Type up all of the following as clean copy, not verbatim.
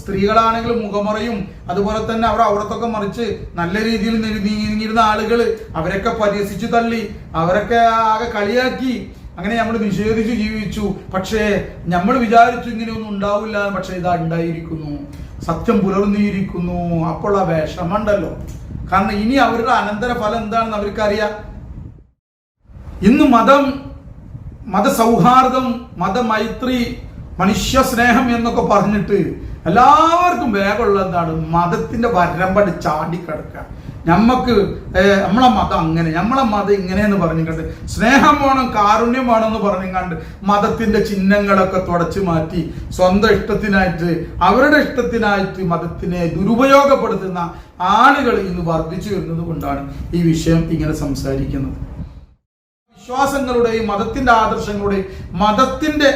സ്ത്രീകളാണെങ്കിലും മുഖമറയും അതുപോലെ തന്നെ അവർ അവിടത്തൊക്കെ മറിച്ച് നല്ല രീതിയിൽ നീങ്ങിയിരുന്ന ആളുകൾ അവരൊക്കെ പരിഹസിച്ചു തള്ളി, അവരൊക്കെ ആകെ കളിയാക്കി. അങ്ങനെ നമ്മൾ നിഷേധിച്ചു ജീവിച്ചു. പക്ഷേ നമ്മൾ വിചാരിച്ചു ഇങ്ങനെയൊന്നും ഉണ്ടാവില്ല, പക്ഷെ ഇതാ ഉണ്ടായിരിക്കുന്നു, സത്യം പുലർന്നിരിക്കുന്നു. അപ്പോൾ ആ വിഷമമുണ്ടല്ലോ. കാരണം ഇനി അവരുടെ അനന്തരഫലം എന്താണെന്ന് അവർക്കറിയാം. ഇന്ന് മതസൗഹാർദ്ദം, മതമൈത്രി, മനുഷ്യ സ്നേഹം എന്നൊക്കെ പറഞ്ഞിട്ട് എല്ലാവർക്കും വേഗമുള്ള എന്താണ്, മതത്തിന്റെ വരമ്പട് ചാടിക്കിടക്കുക. നമ്മളെ മതം അങ്ങനെ, നമ്മളെ മതം ഇങ്ങനെയെന്ന് പറഞ്ഞിട്ടുണ്ട്, സ്നേഹം വേണം, കാരുണ്യം വേണമെന്ന് പറഞ്ഞിങ്ങാണ്ട് മതത്തിന്റെ ചിഹ്നങ്ങളൊക്കെ തുടച്ചു മാറ്റി സ്വന്തം ഇഷ്ടത്തിനായിട്ട്, അവരുടെ ഇഷ്ടത്തിനായിട്ട് മതത്തിനെ ദുരുപയോഗപ്പെടുത്തുന്ന ആളുകൾ ഇന്ന് വർദ്ധിച്ചു വരുന്നത് കൊണ്ടാണ് ഈ വിഷയം ഇങ്ങനെ സംസാരിക്കുന്നത്. വിശ്വാസങ്ങളുടെയും മതത്തിന്റെ ആദർശങ്ങളുടെയും മതത്തിന്റെ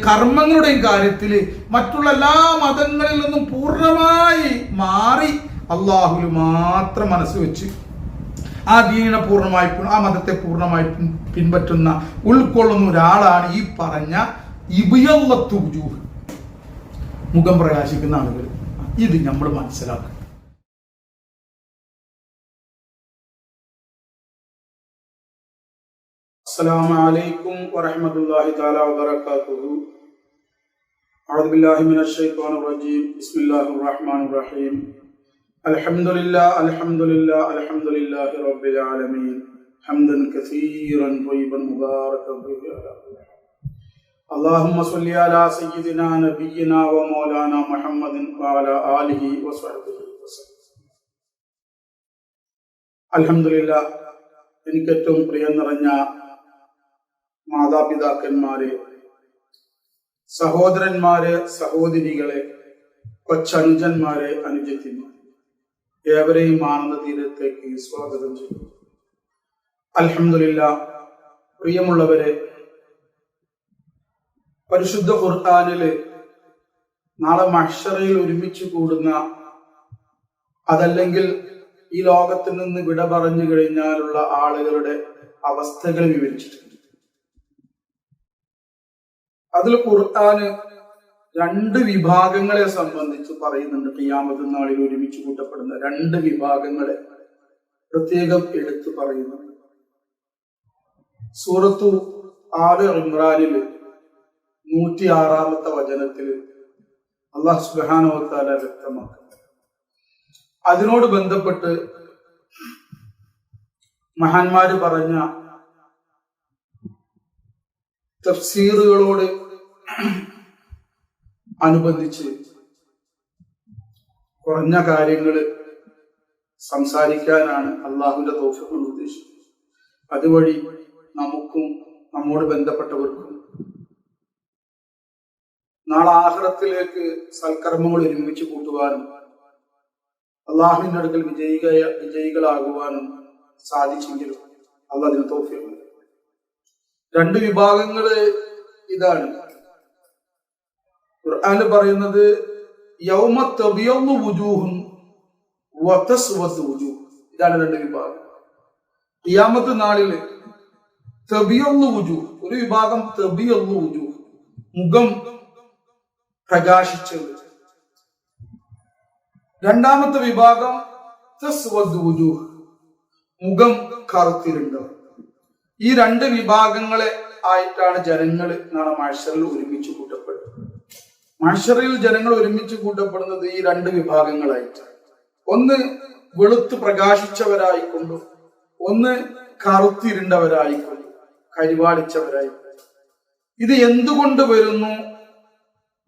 കർമ്മങ്ങളുടെയും കാര്യത്തിൽ മറ്റുള്ള എല്ലാ മതങ്ങളിൽ നിന്നും പൂർണ്ണമായി മാറി അള്ളാഹുവിൽ മാത്രം മനസ്സ് വെച്ച് ആ ദീനിനെ പൂർണ്ണമായി, ആ മതത്തെ പൂർണ്ണമായി പിൻപറ്റുന്ന ഉൾക്കൊള്ളുന്ന ഒരാളാണ് ഈ പറഞ്ഞ ഇബിയല്ലത്തു വുജൂഹ്, മുഖം പ്രകാശിക്കുന്ന ആളുകൾ. ഇത് നമ്മൾ മനസ്സിലാക്കുക. السلام عليكم ورحمة الله تعالى وبركاته. أعوذ بالله من الشيطان الرجيم. بسم الله الرحمن الرحيم. الحمد لله الحمد لله الحمد لله رب العالمين حمدا كثيرا طيبا مباركا فيه. اللهم صل على سيدنا نبينا ومولانا محمد وعلى آله وصحبه وسلم. الحمد لله. എനിക്ക് ഏറ്റവും പ്രിയം നിറഞ്ഞ മാതാപിതാക്കന്മാരെ, സഹോദരന്മാരെ, സഹോദരികളെ, കൊച്ചനുജന്മാരെ, അനുജത്തിമാരെ, ഏവരെയും ആനന്ദ തീരത്തേക്ക് സ്വാഗതം ചെയ്യുന്നു. അൽഹംദുലില്ലാ. പ്രിയമുള്ളവരെ, പരിശുദ്ധ ഖുർആനില് നാളെ മഹ്ശറയിൽ ഒരുമിച്ച് കൂടുന്ന, അതല്ലെങ്കിൽ ഈ ലോകത്തിൽ നിന്ന് വിട പറഞ്ഞു കഴിഞ്ഞാലുള്ള ആളുകളുടെ അവസ്ഥകൾ വിവരിച്ചിട്ടുണ്ട്. അതിൽ ഖുർആന് രണ്ട് വിഭാഗങ്ങളെ സംബന്ധിച്ച് പറയുന്നുണ്ട്. ഖിയാമത്ത് നാളിൽ ഒരുമിച്ച് കൂട്ടപ്പെടുന്ന രണ്ട് വിഭാഗങ്ങളെ പ്രത്യേകം എടുത്തു പറയുന്നുണ്ട്. സൂറത്തു ആല ഇമ്രാനില് 106-ാമത്തെ വചനത്തിൽ അല്ലാഹു സുബ്ഹാനഹു വ തആല വ്യക്തമാക്കുന്നു. അതിനോട് ബന്ധപ്പെട്ട് മഹാന്മാര് പറഞ്ഞ തഫ്സീറുകളോട് അനുബന്ധിച്ച് കുറഞ്ഞ കാര്യങ്ങൾ സംസാരിക്കാനാണ് അള്ളാഹുവിന്റെ തൗഫീഖ് കൊണ്ട് ഉദ്ദേശിക്കുന്നത്. അതുവഴി നമുക്കും നമ്മോട് ബന്ധപ്പെട്ടവർക്കും നാളെ ആഖിറത്തിലേക്ക് സൽക്കർമ്മങ്ങൾ ഒരുമിച്ച് കൂട്ടുവാനും അള്ളാഹുവിന്റെ അടുക്കൽ വിജയികളാകുവാനും സാധിച്ചെങ്കിലും അള്ളാഹ് അതിന് തൗഫീഖ് നൽകി. രണ്ട് വിഭാഗങ്ങള് ഇതാണ്. ഖുർആനിൽ പറയുന്നത് യൗമ തബിയദ്ദു വുജൂഹുൻ വതസ്വദ്ദു വുജൂഹ്. ഇതാണ് രണ്ട് വിഭാഗം. ഖിയാമത്ത് നാളില് തബിയദ്ദു വുജൂഹ്, ഒരു വിഭാഗം തബിയദ്ദു വുജൂഹ്, മുഖം പ്രകാശിച്ചത്. രണ്ടാമത്തെ വിഭാഗം തസ്വദ്ദു വുജൂഹ്, മുഖം കറുത്തിരുണ്ടത്. ഈ രണ്ട് വിഭാഗങ്ങളെ ആയിട്ടാണ് ജനങ്ങൾ നാളെ മഹ്ശറിൽ ഒരുമിച്ച് കൂട്ടപ്പെടുന്നത്. മഹ്ശറിൽ ജനങ്ങൾ ഒരുമിച്ച് കൂട്ടപ്പെടുന്നത് ഈ രണ്ട് വിഭാഗങ്ങളായിട്ടാണ്. ഒന്ന് വെളുത്ത് പ്രകാശിച്ചവരായിക്കൊണ്ടും ഒന്ന് കറുത്തിരുണ്ടവരായിക്കൊണ്ടും കരിവാളിച്ചവരായിക്കൊണ്ടും. ഇത് എന്തുകൊണ്ട് വരുന്നു,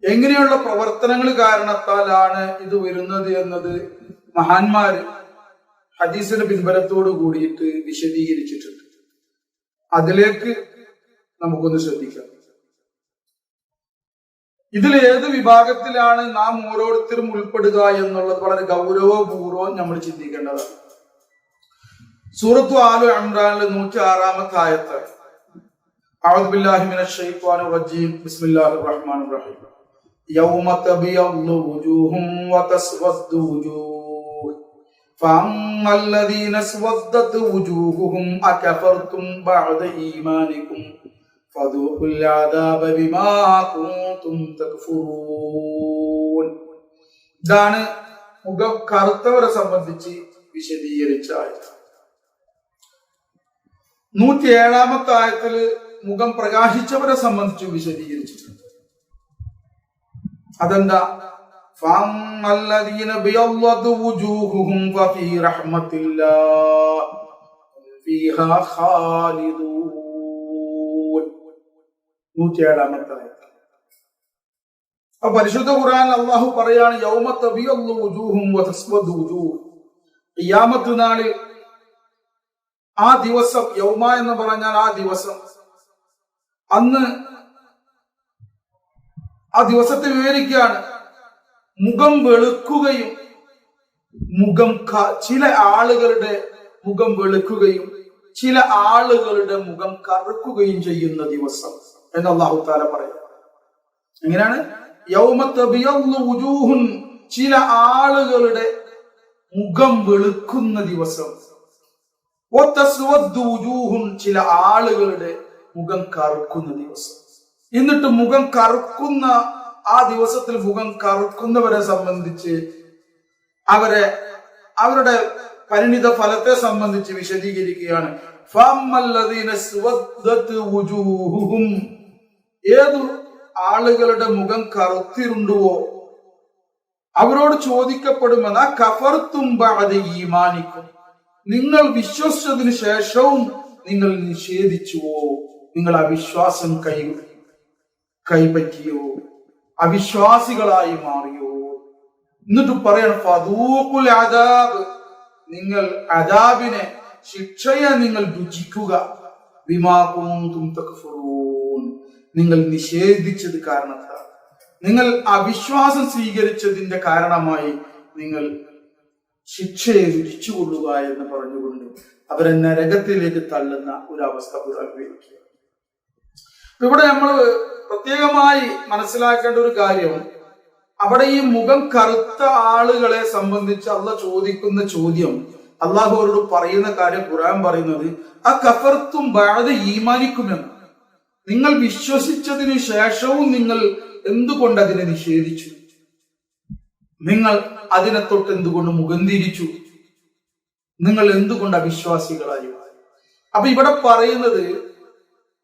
എങ്ങനെയുള്ള പ്രവർത്തനങ്ങൾ കാരണത്താലാണ് ഇത് വരുന്നത് എന്നത് മഹാന്മാര് ഹദീസിന്റെ പിൻബലത്തോട് കൂടിയിട്ട് വിശദീകരിച്ചിട്ടുണ്ട്. അതിലേക്ക് നമുക്കൊന്ന് ശ്രദ്ധിക്കാം. ഇതിൽ ഏത് വിഭാഗത്തിലാണ് നാം ഓരോരുത്തരും ഉൾപ്പെടുക എന്നുള്ളത് വളരെ ഗൗരവപൂർവ്വം നമ്മൾ ചിന്തിക്കേണ്ടതാണ്. സൂറത്തു ആലു ഇംറാനിലെ 106-ാമത്തെ ആയത്ത്. അഊദു ബില്ലാഹി മിനശ് ശൈത്വാനിർ റജീം. ബിസ്മില്ലാഹിർ റഹ്മാനിർ റഹീം. യൗമ തബിയദ്ദു വുജൂഹുൻ വതസ്വദ്ദു വുജൂഹ് فَأَمَّا الَّذِينَ اسْوَدَّتْ وُجُوهُهُمْ أَكَفَرْتُمْ بَعْدَ إِيمَانِكُمْ فَذُوقُوا الْعَذَابَ بِمَا كُنتُمْ تَكْفُرُونَ. ഇതാണ് മുഖം കറുത്തവരെ സംബന്ധിച്ച് വിശദീകരിച്ച ആയത്ത്. 107-ാമത്തെ ആയത്തില് മുഖം പ്രകാശിച്ചവരെ സംബന്ധിച്ച് വിശദീകരിച്ചിട്ടുണ്ട്. അതെന്താ? ഫഅമ്മല്ലദീന ബിയദ്ദത് വുജൂഹുഹും ഫീ റഹ്മത്തില്ലാഹ് ഫീഹാ ഖാലിദൂൻ. 107-ാമത്തെ ആയത്ത്. പരിശുദ്ധ ഖുർആനിൽ അല്ലാഹു പറയാണ്, യൗമ തബിയദ്ദു വുജൂഹും വതസ്വദു വുജൂഹ്. ഖിയാമത്ത് നാളിൽ ആ ദിവസം, യൗമ എന്ന് പറഞ്ഞാൽ ആ ദിവസം, അന്ന് ആ ദിവസത്തെ വിവരിക്കുകയാണ്. മുഖം വെളുക്കുകയും ചില ആളുകളുടെ മുഖം വെളുക്കുകയും ചില ആളുകളുടെ മുഖം കറുക്കുകയും ചെയ്യുന്ന ദിവസം എന്ന് അല്ലാഹു തആല പറയാം. എങ്ങനെയാണ്? യൗമ തബിയദ്ദു വുജൂഹുൻ, ചില ആളുകളുടെ മുഖം വെളുക്കുന്ന ദിവസം, വതസ്വദ്ദു വുജൂഹുൻ, ചില ആളുകളുടെ മുഖം കറുക്കുന്ന ദിവസം. എന്നിട്ട് മുഖം കറുക്കുന്ന ആ ദിവസത്തിൽ മുഖം കറുക്കുന്നവരെ സംബന്ധിച്ച് അവരുടെ പരിണിത ഫലത്തെ സംബന്ധിച്ച് വിശദീകരിക്കുകയാണ്. ഫഅമ്മല്ലദീന സ്വദ്ദത് വുജൂഹുഹും, ഏതു ആളുകളുടെ മുഖം കറുത്തിരുണ്ടുവോ അവരോട് ചോദിക്കപ്പെടുമെന്ന് കഫർത്തും ബഅദ ഈമാനിക്കും, നിങ്ങൾ വിശ്വസിച്ചതിന് ശേഷവും നിങ്ങൾ നിഷേധിച്ചുവോ, നിങ്ങൾ അവിശ്വാസം കൈപറ്റിയോ, അവിശ്വാസികളായി മാറിയോ. എന്നിട്ട് പറയണം, ഫദൂഖുൽ അദാബ്, നിങ്ങൾ അദാബിനെ, ശിക്ഷയെ നിങ്ങൾ രുചിക്കുക, ബിമാ കുന്തും തക്ഫുറൂൻ, നിങ്ങൾ നിഷേധിച്ചത് കാരണത്താൽ, നിങ്ങൾ അവിശ്വാസം സ്വീകരിച്ചതിന്റെ കാരണമായി നിങ്ങൾ ശിക്ഷയെ രുചിച്ചുകൊള്ളുക എന്ന് പറഞ്ഞുകൊണ്ട് അവരെ നരകത്തിലേക്ക് തള്ളുന്ന ഒരു അവസ്ഥ പുറപ്പെടുവിക്കുക. ഇവിടെ നമ്മൾ പ്രത്യേകമായി മനസ്സിലാക്കേണ്ട ഒരു കാര്യം, അവിടെ ഈ മുഖം കറുത്ത ആളുകളെ സംബന്ധിച്ച് അള്ളാഹ് ചോദിക്കുന്ന ചോദ്യം, അള്ളാഹു അവരോട് പറയുന്ന കാര്യം ഖുർആൻ പറയുന്നത് ആ കഫർത്തും ബഅദ ഈമാനിക്കുമെന്ന്, നിങ്ങൾ വിശ്വസിച്ചതിന് ശേഷവും നിങ്ങൾ എന്തുകൊണ്ട് അതിനെ നിഷേധിച്ചു, നിങ്ങൾ അതിനെ തൊട്ട് എന്തുകൊണ്ട് മുഖം തിരിച്ചു, നിങ്ങൾ എന്തുകൊണ്ട് അവിശ്വാസികളായി. അപ്പൊ ഇവിടെ പറയുന്നത്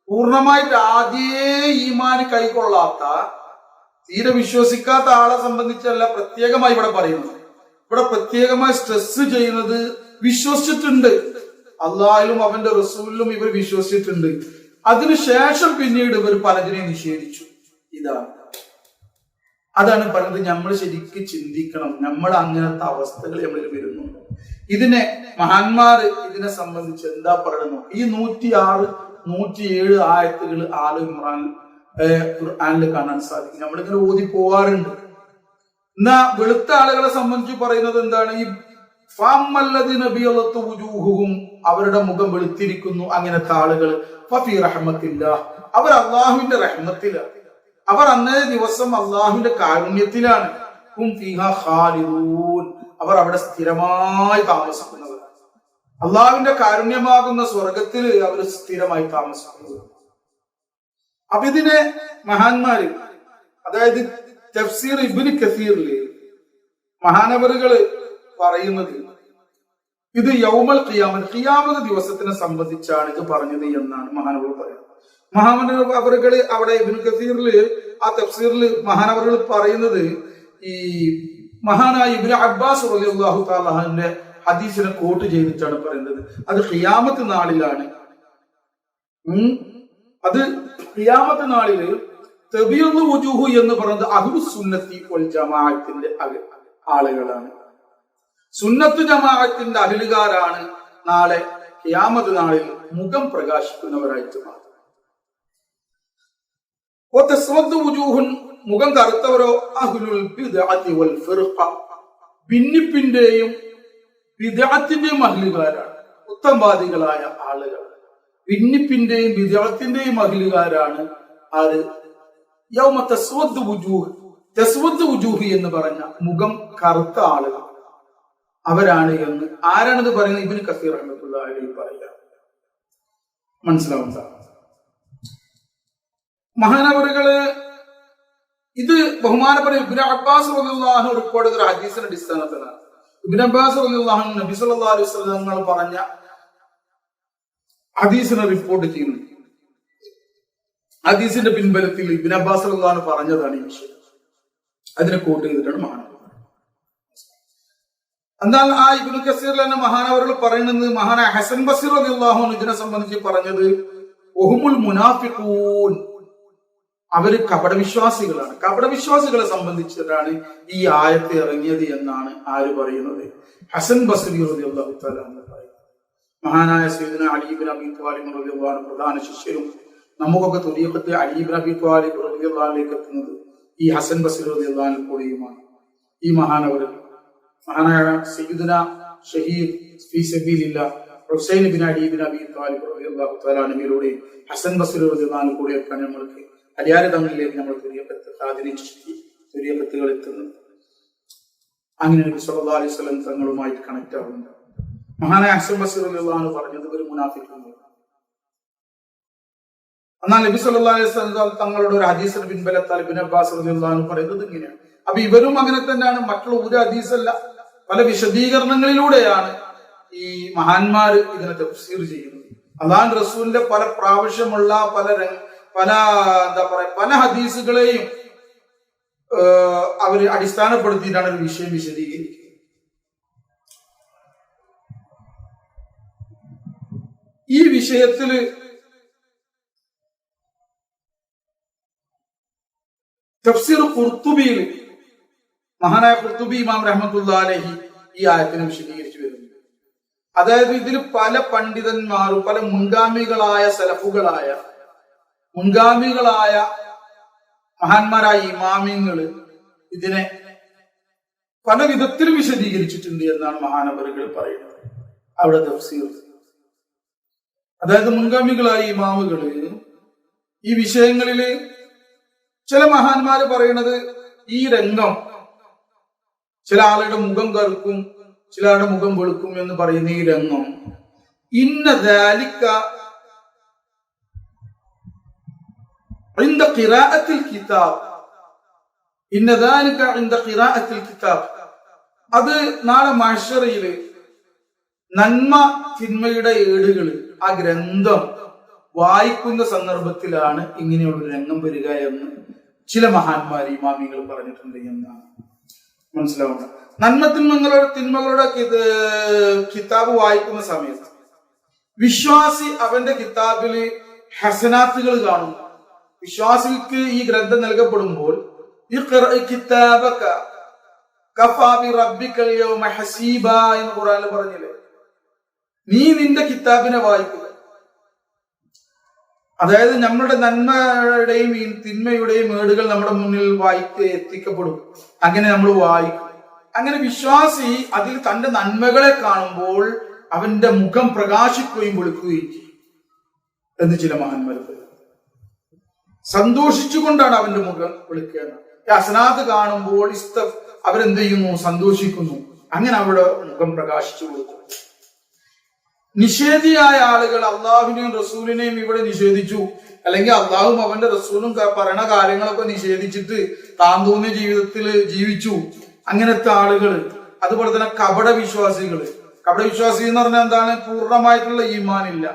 പൂർണ്ണമായിട്ട് ആദ്യേ ഈമാന് കൈക്കൊള്ളാത്ത, തീരെ വിശ്വസിക്കാത്ത ആളെ സംബന്ധിച്ചല്ല പ്രത്യേകമായി ഇവിടെ പറയുന്നത്. ഇവിടെ പ്രത്യേകമായി സ്ട്രെസ് ചെയ്യുന്നത് വിശ്വസിച്ചിട്ടുണ്ട്, അള്ളാഹിലും അവന്റെ റസൂലിലും ഇവർ വിശ്വസിച്ചിട്ടുണ്ട്, അതിനുശേഷം പിന്നീട് ഇവർ പലതിനെ നിഷേധിച്ചു. അതാണ് പറയുന്നത്. നമ്മൾ ശരിക്കും ചിന്തിക്കണം, നമ്മൾ അങ്ങനത്തെ അവസ്ഥകൾ നമ്മളിൽ വരുന്നുണ്ടോ. ഇതിനെ മഹാന്മാർ ഇതിനെ സംബന്ധിച്ച് എന്താ പറയുന്നു? ഈ 106, 107 ആയത്തുകൾ ആൽ ഖുർആനിൽ കാണാൻ സാധിക്കും. നമ്മളിങ്ങനെ ഓതി പോവാറുണ്ട്. എന്നാ വെളുത്ത ആളുകളെ സംബന്ധിച്ച് പറയുന്നത് എന്താണ്? ഈ ഫഅമ്മല്ലദീന ബിയദ്ദത് വുജൂഹുഹും, അവരുടെ മുഖം വെളുത്തിരിക്കുന്നു, അങ്ങനത്തെ ആളുകൾ ഫീ റഹ്മത്തില്ലാഹ്, അവർ അല്ലാഹുവിന്റെ റഹ്മത്തിലാണ്, അവർ അന്നേ ദിവസം അള്ളാഹുവിന്റെ കാരുണ്യത്തിലാണ്. ഹും ഫീഹാ ഖാലിദൂൻ, അവർ അവിടെ സ്ഥിരമായി താമസിക്കുന്നവരാണ്. അള്ളാഹുവിന്റെ കാരുണ്യമാകുന്ന സ്വർഗത്തിൽ അവർ സ്ഥിരമായി താമസിക്കുന്നത്. അപ്പൊ ഇതിനെ മഹാന്മാര്, അതായത് തഫ്സീർ ഇബ്നു കസീറില് മഹാനവറുകള് പറയുന്നത്, ഇത് യൗമൽ ഖിയാമത്ത് ദിവസത്തിനെ സംബന്ധിച്ചാണ് ഇത് പറഞ്ഞത് എന്നാണ് മഹാനവർ പറയുന്നത്. മഹാനവറുകള് അവിടെ ഇബ്നു കസീറില് ആ തഫ്സീറില് മഹാനവറുകൾ പറയുന്നത്, ഈ മഹാനായ ഇബ്നു അബ്ബാസ് റളിയല്ലാഹു തആല അൻഹുവിന്റെ ഹദീസിനെ കോട്ട് ചെയ്തിട്ടാണ് പറയുന്നത്. അത് ഖിയാമത്ത് നാളിലാണ്. അത് ഖിയാമത്ത് നാളില് തബിയദ്ദു വുജൂഹു എന്ന് പറയുന്നത് അഹ്ലുസ് സുന്നത്തി വൽ ജമാഅത്തിന്റെ ആളുകളാണ്. സുന്നത്ത് ജമാഅത്തിന്റെ അഹ്ലുകാരാണ് നാളെ ഖിയാമത്ത് നാളിൽ മുഖം പ്രകാശിക്കുന്നവരായിട്ട് മാറും. മുഖം കറുത്തവരോ അഹ്ലുൽ ബിദ്അത്തി വൽ ഫിർഖ, ഭിന്നിപ്പിന്റെയും ബിദ്അത്തിന്റെയും അഹ്ലുകാരാണ്, ഉത്തമവാദികളായ ആളുകൾ. ഭിന്നിപ്പിന്റെയും ബിദ്അത്തിന്റെയും അഹ്ലുകാരാണ് ആര്? യൗമ തസ്വദ്ദു വുജൂഹ്, തസ്വദ്ദു വുജൂഹ് എന്ന് പറഞ്ഞ മുഖം കറുത്ത ആളുകൾ അവരാണ് എന്ന് ആരാണിത് പറയുന്നത്? ഇബ്നു കസീർ റഹ്മത്തുള്ളാഹി അലൈഹി പറയുക. മനസ്സിലാവുന്ന മഹാനവറുകള് ഇത് ബഹുമാനപ്പെട്ട ഇബ്നു അബ്ബാസ് റളിയല്ലാഹു അൻഹു റിപ്പോർട്ട് ചെയ്ത ഹദീസിന്റെ അടിസ്ഥാനത്തിലാണ്. ഇബ്നു അബ്ബാസ് റളിയല്ലാഹു അൻഹു നബി സല്ലല്ലാഹു അലൈഹി വസല്ലം പറഞ്ഞ ഹദീസിനെ റിപ്പോർട്ട് ചെയ്യുന്നു. ഹദീസിന്റെ പിൻബലത്തിൽ ഇബ്നു അബ്ബാസ് റളിയല്ലാഹു അൻഹു പറഞ്ഞതാണ് ഈ വിഷയം. അതിനെ കോട്ട് ചെയ്തിട്ടാണ് മഹാനവർ. എന്നാൽ ആ ഇബ്നു കസീറിൽ തന്നെ മഹാനവറുകൾ പറയുന്നത്, മഹാനായ ഹസൻ ബസ്രി റളിയല്ലാഹു അൻഹു ഇതിനെ സംബന്ധിച്ച് പറഞ്ഞത് വഹുമുൽ മുനാഫിഖൂൻ, അവര് കപടവിശ്വാസികളാണ്. കപടവിശ്വാസികളെ സംബന്ധിച്ചിട്ടാണ് ഈ ആയത്ത് ഇറങ്ങിയത് എന്നാണ് ആര് പറയുന്നത്? ഹസൻ ബസ്രി റളിയല്ലാഹു തആല അൻഹു പറയുന്നത്. മഹാനായ സയ്യിദുന അലി ഇബ്നു അബീ ത്വാലിബ് റളിയല്ലാഹു അൻഹു പ്രധാന ശിഷ്യരും നമുക്കൊക്കെ തുരീഖത്ത് അലി ഇബ്നു അബീ ത്വാലിബ് റളിയല്ലാഹു അൻഹുലേക്ക് എത്തുന്നത് ഈ ഹസൻ ബസ്രി റളിയല്ലാഹു അൻഹു കൂടിയുമാണ്. ഈ മഹാനവർ മഹാനായ സയ്യിദുന ഷഹീദ് ഫീ സബീലില്ലാഹ് ഹുസൈൻ ഇബ്നു അലി ഇബ്നു അബീ ത്വാലിബ് റളിയല്ലാഹു തആല അൻഹുവിലൂടെ ഹസൻ ബസ്രി റളിയല്ലാഹു അൻഹു കൂടിയൊക്കെ നമ്മൾക്ക് അലിയാരെ തങ്ങളിലേക്ക് നമ്മൾ തുരീഖത്തുകൾ എത്തുന്നത്. അങ്ങനെ നബി സല്ലല്ലാഹു അലൈഹി വസല്ലം തങ്ങളുമായിട്ട് കണക്ട് ആവുന്നുണ്ട്. മഹാനായ ഹസൻ ബസ്രി റളിയല്ലാഹു അൻഹു പറഞ്ഞത് ഒരു മുനാഫിഖാണ്. എന്നാൽ നബി സല്ലല്ലാഹു അലൈഹി വസല്ലം തങ്ങളുടെ ഒരു ഹദീസിന്റെ പിൻബലത്താൽ ഇബ്നു അബ്ബാസ് റളിയല്ലാഹു അൻഹു പറയുന്നത് ഇങ്ങനെയാണ്. അപ്പൊ ഇവരും അങ്ങനെ തന്നെയാണ്. മറ്റുള്ള ഒരു ഹദീസല്ല, പല വിശദീകരണങ്ങളിലൂടെയാണ് ഈ മഹാന്മാര് ഇതിനെ തഫ്സീർ ചെയ്യുന്നത്. അല്ലാഹു റസൂലിന്റെ പല പ്രാവശ്യമുള്ള പല ഹദീസുകളെയും അവര് അടിസ്ഥാനപ്പെടുത്തിയിട്ടാണ് ഒരു വിഷയം വിശദീകരിക്കുന്നത്. ഈ വിഷയത്തില് തഫ്സീർ ഖുർത്തുബിയിൽ മഹാനായ ഖുർത്തുബി ഇമാം റഹ്മത്തുള്ളാഹി അലൈഹി ഈ ആയത്തിനെ വിശദീകരിച്ചു വരുന്നു. അതായത് ഇതിൽ പല പണ്ഡിതന്മാരും പല മുൻഗാമികളായ മഹാന്മാരായ ഇമാമിങ്ങള് ഇതിനെ പല വിധത്തിലും വിശദീകരിച്ചിട്ടുണ്ട് എന്നാണ് മഹാനവറുകൾ പറയുന്നത് അവിടെ തഫ്സീർ. അതായത് മുൻഗാമികളായ ഇമാമുകള് ഈ വിഷയങ്ങളില് ചില മഹാന്മാര് പറയുന്നത് ഈ രംഗം ചില ആളുടെ മുഖം കറുക്കും, ചില ആളുടെ മുഖം വെളുക്കും എന്ന് പറയുന്ന ഈ രംഗം ഇന്ന ദാലിക عند قراءة الكتاب إن ذلك عند قراءة الكتاب അത് നാളെ മഹ്ശറില് നന്മ തിന്മയുടെ ഏടുകൾ ആ ഗ്രന്ഥം വായിക്കുന്ന സന്ദർഭത്തിലാണ് ഇങ്ങനെയുള്ള രംഗം വരിക എന്ന് ചില മഹാന്മാർ ഇമാമികൾ പറഞ്ഞിട്ടുണ്ട് എന്നാണ് മനസ്സിലാവുന്നത്. നന്മ തിന്മകളുടെ കിതാബ് വായിക്കുന്ന സമയത്ത് വിശ്വാസി അവന്റെ കിതാബില് ഹസനാത്തുകൾ കാണുന്നു. വിശ്വാസിക്ക് ഈ ഗ്രന്ഥം നൽകപ്പെടുമ്പോൾ എന്ന് ഖുർആനിൽ പറഞ്ഞില്ലേ, നീ നിന്റെ കിതാബിനെ വായിക്കുക. അതായത് നമ്മുടെ നന്മയുടെയും തിന്മയുടെയും ഏടുകൾ നമ്മുടെ മുന്നിൽ എത്തിക്കപ്പെടും. അങ്ങനെ നമ്മൾ വായിക്കും. അങ്ങനെ വിശ്വാസി അതിൽ തന്റെ നന്മകളെ കാണുമ്പോൾ അവന്റെ മുഖം പ്രകാശിക്കുകയും വെളുക്കുകയും ചെയ്യും എന്ന് ചില മഹാന്മാർ സന്തോഷിച്ചുകൊണ്ടാണ് അവന്റെ മുഖം വെളുക്കുക. ഹസനാത്ത് കാണുമ്പോൾ അവരെന്ത് ചെയ്യുന്നു? സന്തോഷിക്കുന്നു. അങ്ങനെ അവരുടെ മുഖം പ്രകാശിച്ചു കൊടുക്കും. നിഷേധിയായ ആളുകൾ അള്ളാഹുവിനെയും റസൂലിനെയും ഇവിടെ നിഷേധിച്ചു, അല്ലെങ്കിൽ അള്ളാഹും അവന്റെ റസൂലും പറയുന്ന കാര്യങ്ങളൊക്കെ നിഷേധിച്ചിട്ട് താൻ തോന്നിയ ജീവിതത്തിൽ ജീവിച്ചു. അങ്ങനത്തെ ആളുകൾ, അതുപോലെ തന്നെ കപടവിശ്വാസികള്. കപടവിശ്വാസി എന്ന് പറഞ്ഞാൽ എന്താണ്? പൂർണ്ണമായിട്ടുള്ള ഈമാനില്ല,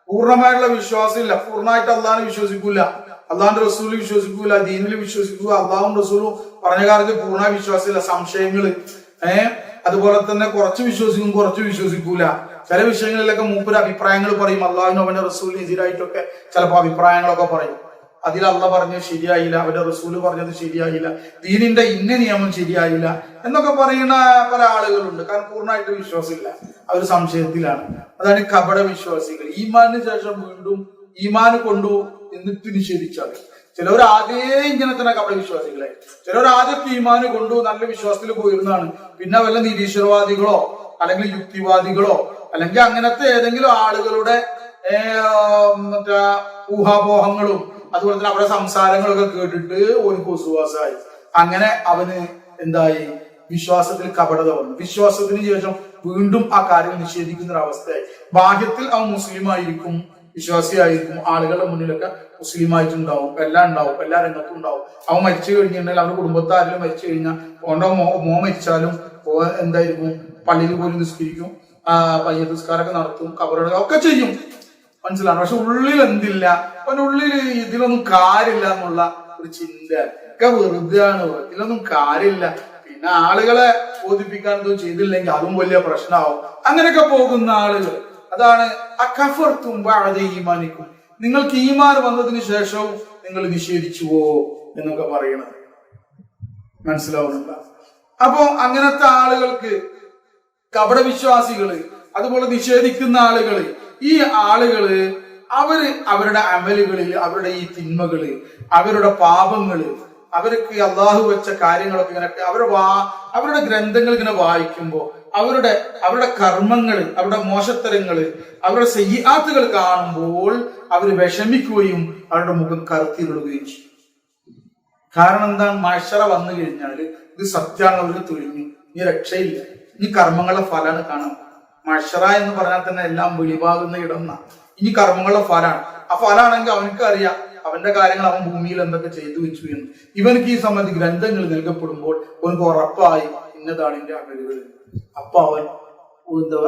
പൂർണ്ണമായിട്ടുള്ള വിശ്വാസം ഇല്ല, പൂർണ്ണമായിട്ട് അള്ളാഹിനെ വിശ്വസിക്കൂല, അള്ളാഹുന്റെ റസൂല് വിശ്വസിക്കൂല, ദീനിൽ വിശ്വസിക്കുക, അള്ളാഹും റസൂലും പറഞ്ഞ കാര്യത്തിൽ പൂർണ്ണ വിശ്വാസമില്ല, സംശയങ്ങള്. അതുപോലെ തന്നെ കുറച്ച് വിശ്വസിക്കും, കുറച്ച് വിശ്വസിക്കൂല. ചില വിഷയങ്ങളിലൊക്കെ മൂപ്പര് അഭിപ്രായങ്ങൾ പറയും. അള്ളാഹുവിനും അവന്റെ റസൂലിന് എതിരായിട്ടൊക്കെ ചിലപ്പോൾ അഭിപ്രായങ്ങളൊക്കെ പറയും. അതിൽ അള്ളാഹ് പറഞ്ഞത് ശരിയായില്ല, അവന്റെ റസൂല് പറഞ്ഞത് ശരിയായില്ല, ദീനിന്റെ ഇന്ന നിയമം ശരിയായില്ല എന്നൊക്കെ പറയുന്ന പല ആളുകളുണ്ട്. കാരണം പൂർണ്ണമായിട്ട് വിശ്വാസമില്ല, അവർ സംശയത്തിലാണ്. അതാണ് കപട വിശ്വാസികൾ. ഈമാനിന് ശേഷം വീണ്ടും ഈമാന് കൊണ്ടു എന്നിട്ട് നിഷേധിച്ചാൽ. ചിലവർ ആദ്യേ ഇങ്ങനെ തന്നെ കപട വിശ്വാസികളെ, ചിലവർ ആദ്യമൊക്കെ ഈമാന് കൊണ്ടു നല്ല വിശ്വാസത്തിൽ പോയിരുന്നതാണ്. പിന്നെ വല്ല നിരീശ്വരവാദികളോ അല്ലെങ്കിൽ യുക്തിവാദികളോ അല്ലെങ്കിൽ അങ്ങനത്തെ ഏതെങ്കിലും ആളുകളുടെ ഊഹാപോഹങ്ങളും അതുപോലെ തന്നെ അവരുടെ സംസാരങ്ങളൊക്കെ കേട്ടിട്ട് ഒരു കുസുവാസായി. അങ്ങനെ അവന് എന്തായി? വിശ്വാസത്തിൽ കപടത വന്നു. വിശ്വാസത്തിന് ശേഷം വീണ്ടും ആ കാര്യം നിഷേധിക്കുന്ന ഒരു അവസ്ഥയായി. ബാഹ്യത്തിൽ അവൻ മുസ്ലിം ആയിരിക്കും, വിശ്വാസിയായിരിക്കും, ആളുകളുടെ മുന്നിലൊക്കെ മുസ്ലിമായിട്ടുണ്ടാവും, എല്ലാം ഉണ്ടാവും, എല്ലാ രംഗത്തും ഉണ്ടാവും. അവൻ മരിച്ചു കഴിഞ്ഞിട്ടുണ്ടെങ്കിൽ അവരുടെ കുടുംബത്തെ ആരെങ്കിലും മരിച്ചു കഴിഞ്ഞാൽ ഓൻ്റെ മോ മരിച്ചാലും എന്തായിരിക്കും, പള്ളിയിൽ പോലും നിസ്കരിക്കും, പയ്യ നിസ്കാരമൊക്കെ നടത്തും, കബറടക്കം ഒക്കെ ചെയ്യും. മനസ്സിലാണ്. പക്ഷെ ഉള്ളിൽ എന്തില്ല, അവനുള്ളിൽ ഇതിലൊന്നും കാര്യമില്ല എന്നുള്ള ഒരു ചിന്ത ഒക്കെ വെറുതെയാണ്. ഇതിലൊന്നും കാര്യമില്ല. പിന്നെ ആളുകളെ ബോധിപ്പിക്കാൻ എന്തോ ചെയ്തില്ലെങ്കിൽ അതും വലിയ പ്രശ്നമാവും. അങ്ങനെയൊക്കെ പോകുന്ന ആളുകൾ, അതാണ് അകഫർതും ബഅദ ഈമാനിക്കും, നിങ്ങൾക്ക് ഈമാൻ വന്നതിന് ശേഷവും നിങ്ങൾ നിഷേധിച്ചുവോ എന്നൊക്കെ പറയണത് മനസ്സിലാവുന്നില്ല. അപ്പോ അങ്ങനത്തെ ആളുകൾക്ക്, കപട വിശ്വാസികള്, അതുപോലെ നിഷേധിക്കുന്ന ആളുകള്, ഈ ആളുകള് അവരുടെ അമലുകളിൽ, അവരുടെ ഈ തിന്മകള്, അവരുടെ പാപങ്ങള്, അവർക്ക് അള്ളാഹു വെച്ച കാര്യങ്ങളൊക്കെ ഇങ്ങനെ അവരുടെ ഗ്രന്ഥങ്ങൾ ഇങ്ങനെ വായിക്കുമ്പോൾ അവരുടെ കർമ്മങ്ങൾ, അവരുടെ മോശത്തരങ്ങള്, അവരുടെ സയ്യിആത്തുകൾ കാണുമ്പോൾ അവർ വിഷമിക്കുകയും അവരുടെ മുഖം കറുത്തിരുളുകയും ചെയ്യും. കാരണം എന്താണ്? മഹ്ശറ വന്നു കഴിഞ്ഞാൽ ഇത് സത്യമാണ്, അവർക്ക് തെളിഞ്ഞു, ഇനി രക്ഷയില്ല, ഇനി കർമ്മങ്ങളുടെ ഫലമാണ് കാണാം. മഹ്ശറ എന്ന് പറഞ്ഞാൽ തന്നെ എല്ലാം വെളിവാകുന്ന ഇടം. ഇനി കർമ്മങ്ങളുടെ ഫലമാണ്. ആ ഫലമാണെങ്കിൽ അവനക്ക് അറിയാം അവന്റെ കാര്യങ്ങൾ അവൻ ഭൂമിയിൽ എന്തൊക്കെ ചെയ്തു വെച്ചു എന്ന്. ഇവനക്ക് ഈ സംബന്ധി ഗ്രന്ഥങ്ങൾ നൽകപ്പെടുമ്പോൾ അവനക്ക് ഉറപ്പായി ഇന്നതാണ് എന്റെ അമലുകൾ. അപ്പൊ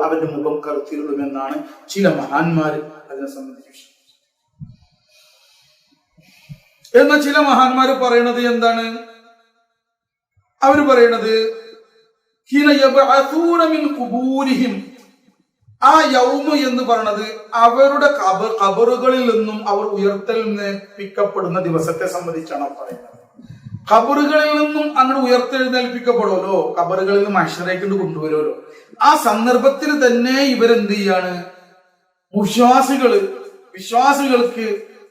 അവന്റെ മുഖം കറുത്തിരുളുമെന്നാണ് ചില മഹാന്മാര് അതിനെ സംബന്ധിച്ച്. എന്നാൽ ചില മഹാന്മാര് പറയണത് എന്താണ്? അവര് പറയണത് ആ യൗമ എന്ന് പറയണത് അവരുടെ ഖബറുകളിൽ നിന്നും അവർ ഉയർത്തെഴുന്നേൽപ്പിക്കപ്പെടുന്ന ദിവസത്തെ സംബന്ധിച്ചാണ് പറയുന്നത്. ഖബറുകളിൽ നിന്നും അങ്ങനെ ഉയർത്തെഴുന്നേൽപ്പിക്കപ്പെടുമല്ലോ, ഖബറുകളിൽ നിന്ന് മഹ്ശറേക്ക് കൊണ്ടുവരുമല്ലോ. ആ സന്ദർഭത്തിൽ തന്നെ ഇവരെന്ത് ചെയ്യാണ്? വിശ്വാസികൾക്ക്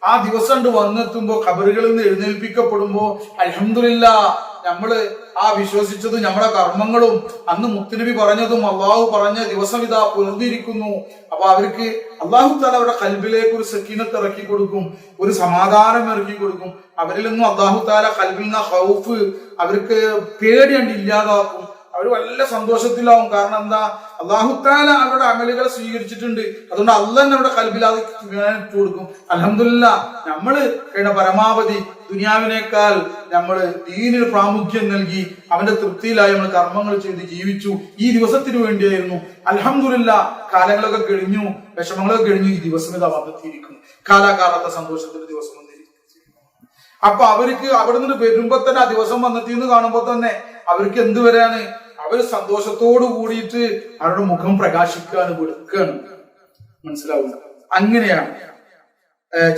ആ ദിവസം വന്നെത്തുമ്പോ, ഖബറുകളിൽ നിന്ന് എഴുന്നേൽപ്പിക്കപ്പെടുമ്പോ, അൽഹംദുലില്ലാഹ് നമ്മള് ആ വിശ്വസിച്ചതും നമ്മുടെ കർമ്മങ്ങളും അന്ന് മുത്തുനബി പറഞ്ഞതും അള്ളാഹു പറഞ്ഞ ദിവസം ഇതാ പുലർന്നിരിക്കുന്നു. അപ്പൊ അവർക്ക് അള്ളാഹു തആല അവരുടെ ഖൽബിലേക്ക് ഒരു സക്കീനത്ത് ഇറക്കി കൊടുക്കും, ഒരു സമാധാനം ഇറക്കി കൊടുക്കും. അവരിൽ നിന്നും അള്ളാഹു തആല ഖൽബിൽ നിന്ന് ഖൗഫ്, അവർക്ക് പേടിയണ്ട് ഇല്ലാതാക്കും. അവർ വല്ല സന്തോഷത്തിലാവും. കാരണം എന്താ? അള്ളാഹു തആല അവരുടെ അമലുകൾ സ്വീകരിച്ചിട്ടുണ്ട്. അതുകൊണ്ട് അള്ളാഹ് അവരുടെ ഖൽബിൽ അത് ഇട്ട് കൊടുക്കും. അൽഹംദുലില്ലാഹ് നമ്മള് പരമാവധി ദുനിയാവിനേക്കാൾ നമ്മള് ദീനിന് പ്രാമുഖ്യം നൽകി അവന്റെ തൃപ്തിയിലായി നമ്മൾ കർമ്മങ്ങൾ ചെയ്ത് ജീവിച്ചു. ഈ ദിവസത്തിന് വേണ്ടിയായിരുന്നു. അൽഹംദുലില്ലാഹ് കാലങ്ങളൊക്കെ കഴിഞ്ഞു, വിഷമങ്ങളൊക്കെ കഴിഞ്ഞു, ഈ ദിവസം ഇതാ വന്നെത്തിയിരിക്കുന്നു. കാലാകാലത്തെ സന്തോഷത്തിന്റെ ദിവസം വന്നിരിക്കുന്നു. അപ്പൊ അവർക്ക് അവിടെ നിന്ന് വരുമ്പോ തന്നെ ആ ദിവസം വന്നെത്തിന്ന് കാണുമ്പോ തന്നെ അവർക്ക് എന്ത് വരെയാണ്? അവര് സന്തോഷത്തോട് കൂടിയിട്ട് അവരുടെ മുഖം പ്രകാശിക്കാണ്, വെളുക്കാണ്. മനസ്സിലാവുന്ന അങ്ങനെയാണ്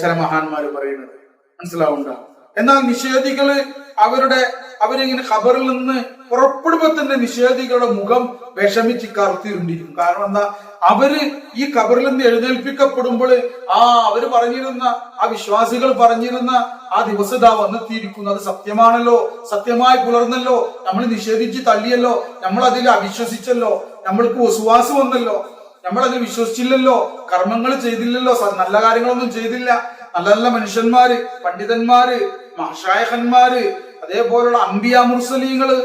ചില മഹാന്മാര് പറയുന്നത്. മനസ്സിലാവുണ്ട. എന്നാൽ നിഷേധികള് അവരിങ്ങനെ ഖബറിൽ നിന്ന് പുറപ്പെടുമ്പോ തന്നെ നിഷേധികളുടെ മുഖം വിഷമിച്ച് കറുത്തിരുണ്ടിരിക്കും. കാരണം എന്താ? അവര് ഈ ഖബറിൽ നിന്ന് എഴുന്നേൽപ്പിക്കപ്പെടുമ്പോൾ അവര് പറഞ്ഞിരുന്ന, ആ വിശ്വാസികൾ പറഞ്ഞിരുന്ന ആ ദിവസം വന്നെത്തിയിരിക്കുന്നു. അത് സത്യമാണല്ലോ, സത്യമായി പുലർന്നല്ലോ, നമ്മൾ നിഷേധിച്ച് തള്ളിയല്ലോ, നമ്മൾ അതിൽ അവിശ്വസിച്ചല്ലോ, നമ്മൾക്ക് വിശ്വാസം വന്നല്ലോ, നമ്മൾ അതിൽ വിശ്വസിച്ചില്ലല്ലോ, കർമ്മങ്ങൾ ചെയ്തില്ലല്ലോ, നല്ല കാര്യങ്ങളൊന്നും ചെയ്തില്ല, നല്ല നല്ല മനുഷ്യന്മാര്, പണ്ഡിതന്മാര്, മശായിഖന്മാര്, അതേപോലുള്ള അംബിയാ മുർസലീങ്ങള്,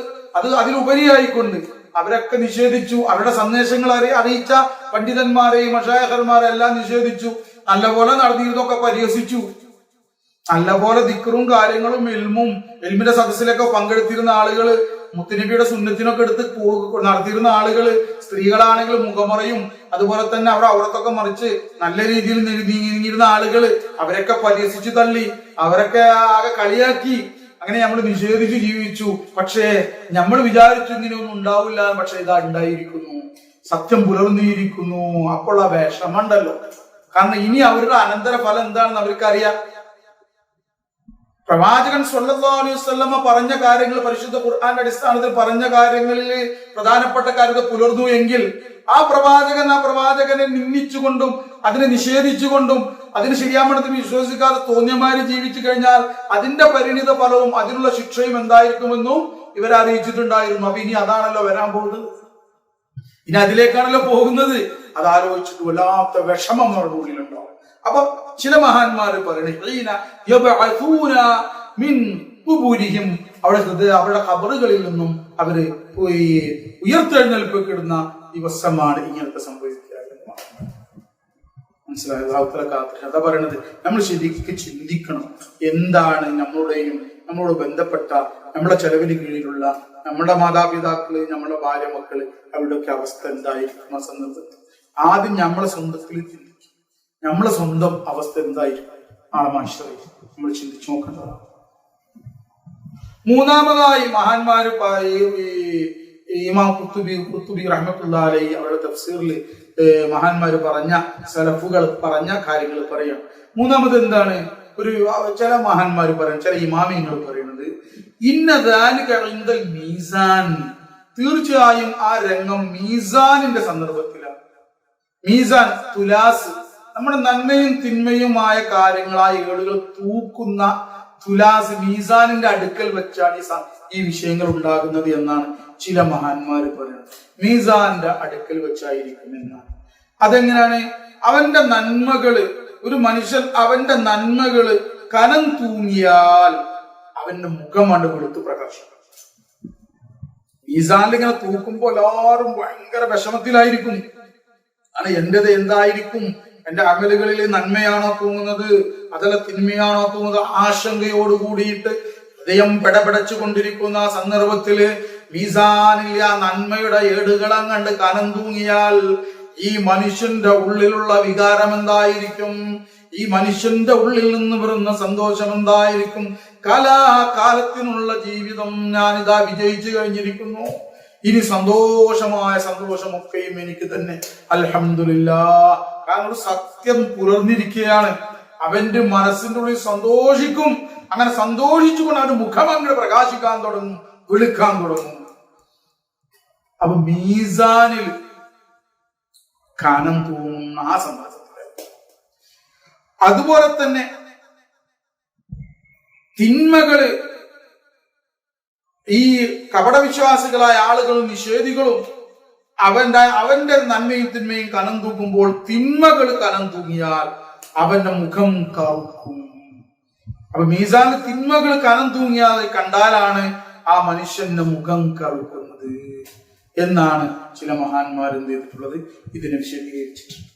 അതിലുപരിയായിക്കൊണ്ട് അവരൊക്കെ നിഷേധിച്ചു. അവരുടെ സന്ദേശങ്ങൾ അറിയിച്ച പണ്ഡിതന്മാരെയും മശായിഖന്മാരെയും എല്ലാം നിഷേധിച്ചു. നല്ലപോലെ നടന്നിരുന്നൊക്കെ പരിഹസിച്ചു. നല്ലപോലെ ദിക്റും കാര്യങ്ങളും എൽമിന്റെ സദസ്സിലൊക്കെ പങ്കെടുത്തിരുന്ന ആളുകള്, മുത്തുനബിയുടെ സുന്നത്തിനൊക്കെ എടുത്ത് നടത്തിയിരുന്ന ആളുകള്, സ്ത്രീകളാണെങ്കിൽ മുഖമറയും അതുപോലെ തന്നെ അവിടെ അവിടത്തൊക്കെ മറിച്ച് നല്ല രീതിയിൽ നീങ്ങിയിരുന്ന ആളുകള്, അവരൊക്കെ പരിഹസിച്ചു തള്ളി, അവരൊക്കെ ആകെ കളിയാക്കി. അങ്ങനെ നമ്മൾ നിഷേധിച്ചു ജീവിച്ചു. പക്ഷേ നമ്മൾ വിചാരിച്ചു ഇങ്ങനെയൊന്നും ഉണ്ടാവില്ല. പക്ഷെ ഇതാ ഉണ്ടായിരിക്കുന്നു, സത്യം പുലർന്നിരിക്കുന്നു. അപ്പോൾ ആ വിഷമമുണ്ടല്ലോ. കാരണം ഇനി അവരുടെ അനന്തര ഫലം എന്താണെന്ന് അവർക്കറിയാം. പ്രവാചകൻ സ്വല്ലല്ലാഹു അലൈഹി വസല്ലമ പറഞ്ഞ കാര്യങ്ങൾ, പരിശുദ്ധ ഖുർആന്റെ അടിസ്ഥാനത്തിൽ പറഞ്ഞ കാര്യങ്ങളിൽ പ്രധാനപ്പെട്ട കാര്യത്തെ പുലർന്നു എങ്കിൽ ആ പ്രവാചകനെ നിന്ദിച്ചുകൊണ്ടും അതിനെ നിഷേധിച്ചുകൊണ്ടും അതിന് ശരിയാമണത്തിൽ വിശ്വസിക്കാതെ തോന്നിയമാര് ജീവിച്ചു കഴിഞ്ഞാൽ അതിന്റെ പരിണിത ഫലവും അതിനുള്ള ശിക്ഷയും എന്തായിരിക്കുമെന്നും ഇവരെ അറിയിച്ചിട്ടുണ്ടായിരുന്നു. അപ്പൊ ഇനി അതാണല്ലോ വരാൻ പോകുന്നത്, ഇനി അതിലേക്കാണല്ലോ പോകുന്നത്. അതാലോചിച്ചിട്ട് വല്ലാത്ത വിഷമം അവരുടെ ഉള്ളിലുണ്ടാവും. അപ്പൊ ചില മഹാന്മാര് പറയുന്നത് അവരുടെ ഖബറുകളിൽ നിന്നും അവര് ഉയർത്തെഴുന്നേൽപ്പിടുന്ന ദിവസമാണ് ഇങ്ങനത്തെ സംഭവിക്കുക. മനസ്സിലായത് അതാ പറയണത്. നമ്മൾ ശരിക്കും ചിന്തിക്കണം, എന്താണ് നമ്മളോട് ബന്ധപ്പെട്ട നമ്മളെ ചെലവിന് കീഴിലുള്ള നമ്മുടെ മാതാപിതാക്കള്, നമ്മുടെ ഭാര്യ മക്കള്, അവരുടെയൊക്കെ അവസ്ഥ എന്തായിരിക്കും ആ സന്ദർഭത്തിൽ. ആദ്യം നമ്മളെ സ്വന്തത്തിൽ ചിന്തിക്കും, നമ്മളെ സ്വന്തം അവസ്ഥ എന്തായിരിക്കും ആളെ മനുഷ്യരെ നമ്മൾ ചിന്തിച്ചു നോക്കേണ്ടതാണ്. മൂന്നാമതായി മഹാന്മാര് ഇമാം ഖുർത്തുബി റഹ്മത്തുള്ളാഹി അലൈഹി അവരുടെ തഫ്സീറിൽ മഹാന്മാര് പറഞ്ഞ സലഫുകൾ പറഞ്ഞ കാര്യങ്ങൾ പറയാം. മൂന്നാമത് എന്താണ്, ചില മഹാന്മാര് പറയും, ചില ഇമാമിങ്ങൾ പറയുന്നത് ഇന്നദാലിക മീസാൻ, തീർച്ചയായും ആ രംഗം മീസാനിന്റെ സന്ദർഭത്തിലാണ്. മീസാൻ തുലാസ്, നമ്മുടെ നന്മയും തിന്മയുമായ കാര്യങ്ങളായ ഏടുകൾ തൂക്കുന്ന തുലാസ് മീസാനിന്റെ അടുക്കൽ വെച്ചാണ് ഈ വിഷയങ്ങൾ ഉണ്ടാകുന്നത് എന്നാണ് ചില മഹാന്മാര് പറയുന്നത്. മീസാന്റെ അടുക്കൽ വെച്ചായിരിക്കും എന്നാണ്. അതെങ്ങനെയാണ്? അവന്റെ നന്മകള്, ഒരു മനുഷ്യൻ അവന്റെ നന്മകള് കനം തൂങ്ങിയാൽ അവന്റെ മുഖമാണ് വെളുത്തു പ്രകാശം. മീസാനിൽ ഇങ്ങനെ തൂക്കുമ്പോൾ എല്ലാവരും ഭയങ്കര വിഷമത്തിലായിരിക്കും. എന്റേത് എന്തായിരിക്കും, എന്റെ അമലുകളിൽ നന്മയാണോ തൂങ്ങുന്നത് അതല്ല തിന്മയാണോ തൂങ്ങുന്നത്, ആശങ്കയോട് കൂടിയിട്ട് ഹൃദയം പെടപെടച്ചു കൊണ്ടിരിക്കുന്ന സന്ദർഭത്തില് മീസാനിൽ ആ നന്മയുടെ ഏടുകളം കണ്ട് കനം തൂങ്ങിയാൽ ഈ മനുഷ്യന്റെ ഉള്ളിലുള്ള വികാരം എന്തായിരിക്കും, ഈ മനുഷ്യന്റെ ഉള്ളിൽ നിന്ന് വരുന്ന സന്തോഷം എന്തായിരിക്കും? കാലാകാലത്തിനുള്ള ജീവിതം ഞാനിതാ വിജയിച്ചു കഴിഞ്ഞിരിക്കുന്നു, ഇനി സന്തോഷമായ സന്തോഷമൊക്കെയും എനിക്ക് തന്നെ, അൽഹംദുലില്ലാഹ്. കാരണം ഒരു സത്യം പുലർന്നിരിക്കുകയാണ്. അവന്റെ മനസ്സിന്റെ ഉള്ളിൽ സന്തോഷിക്കും. അങ്ങനെ സന്തോഷിച്ചുകൊണ്ട് അവന്റെ മുഖം അങ്ങനെ പ്രകാശിക്കാൻ തുടങ്ങും, വിളിക്കാൻ തുടങ്ങും. അപ്പൊ മീസാനിൽ കനം തൂങ്ങുന്ന ആ സന്ദർഭത്തില്, അതുപോലെ തന്നെ തിന്മകള്, ഈ കപടവിശ്വാസികളായ ആളുകളും നിഷേധികളും അവന്റെ നന്മയും തിന്മയും കനം തൂക്കുമ്പോൾ തിന്മകൾ കനം തൂങ്ങിയാൽ അവന്റെ മുഖം കറുക്കും. അപ്പൊ മീസാനിൽ തിന്മകൾ കനം തൂങ്ങിയാൽ കണ്ടാലാണ് ആ മനുഷ്യന്റെ മുഖം കറുക്കുന്നത് എന്നാണ് ചില മഹാന്മാർ എന്ത് ചെയ്തിട്ടുള്ളത്, ഇതിനെ വിശദീകരിച്ചിട്ടുണ്ട്.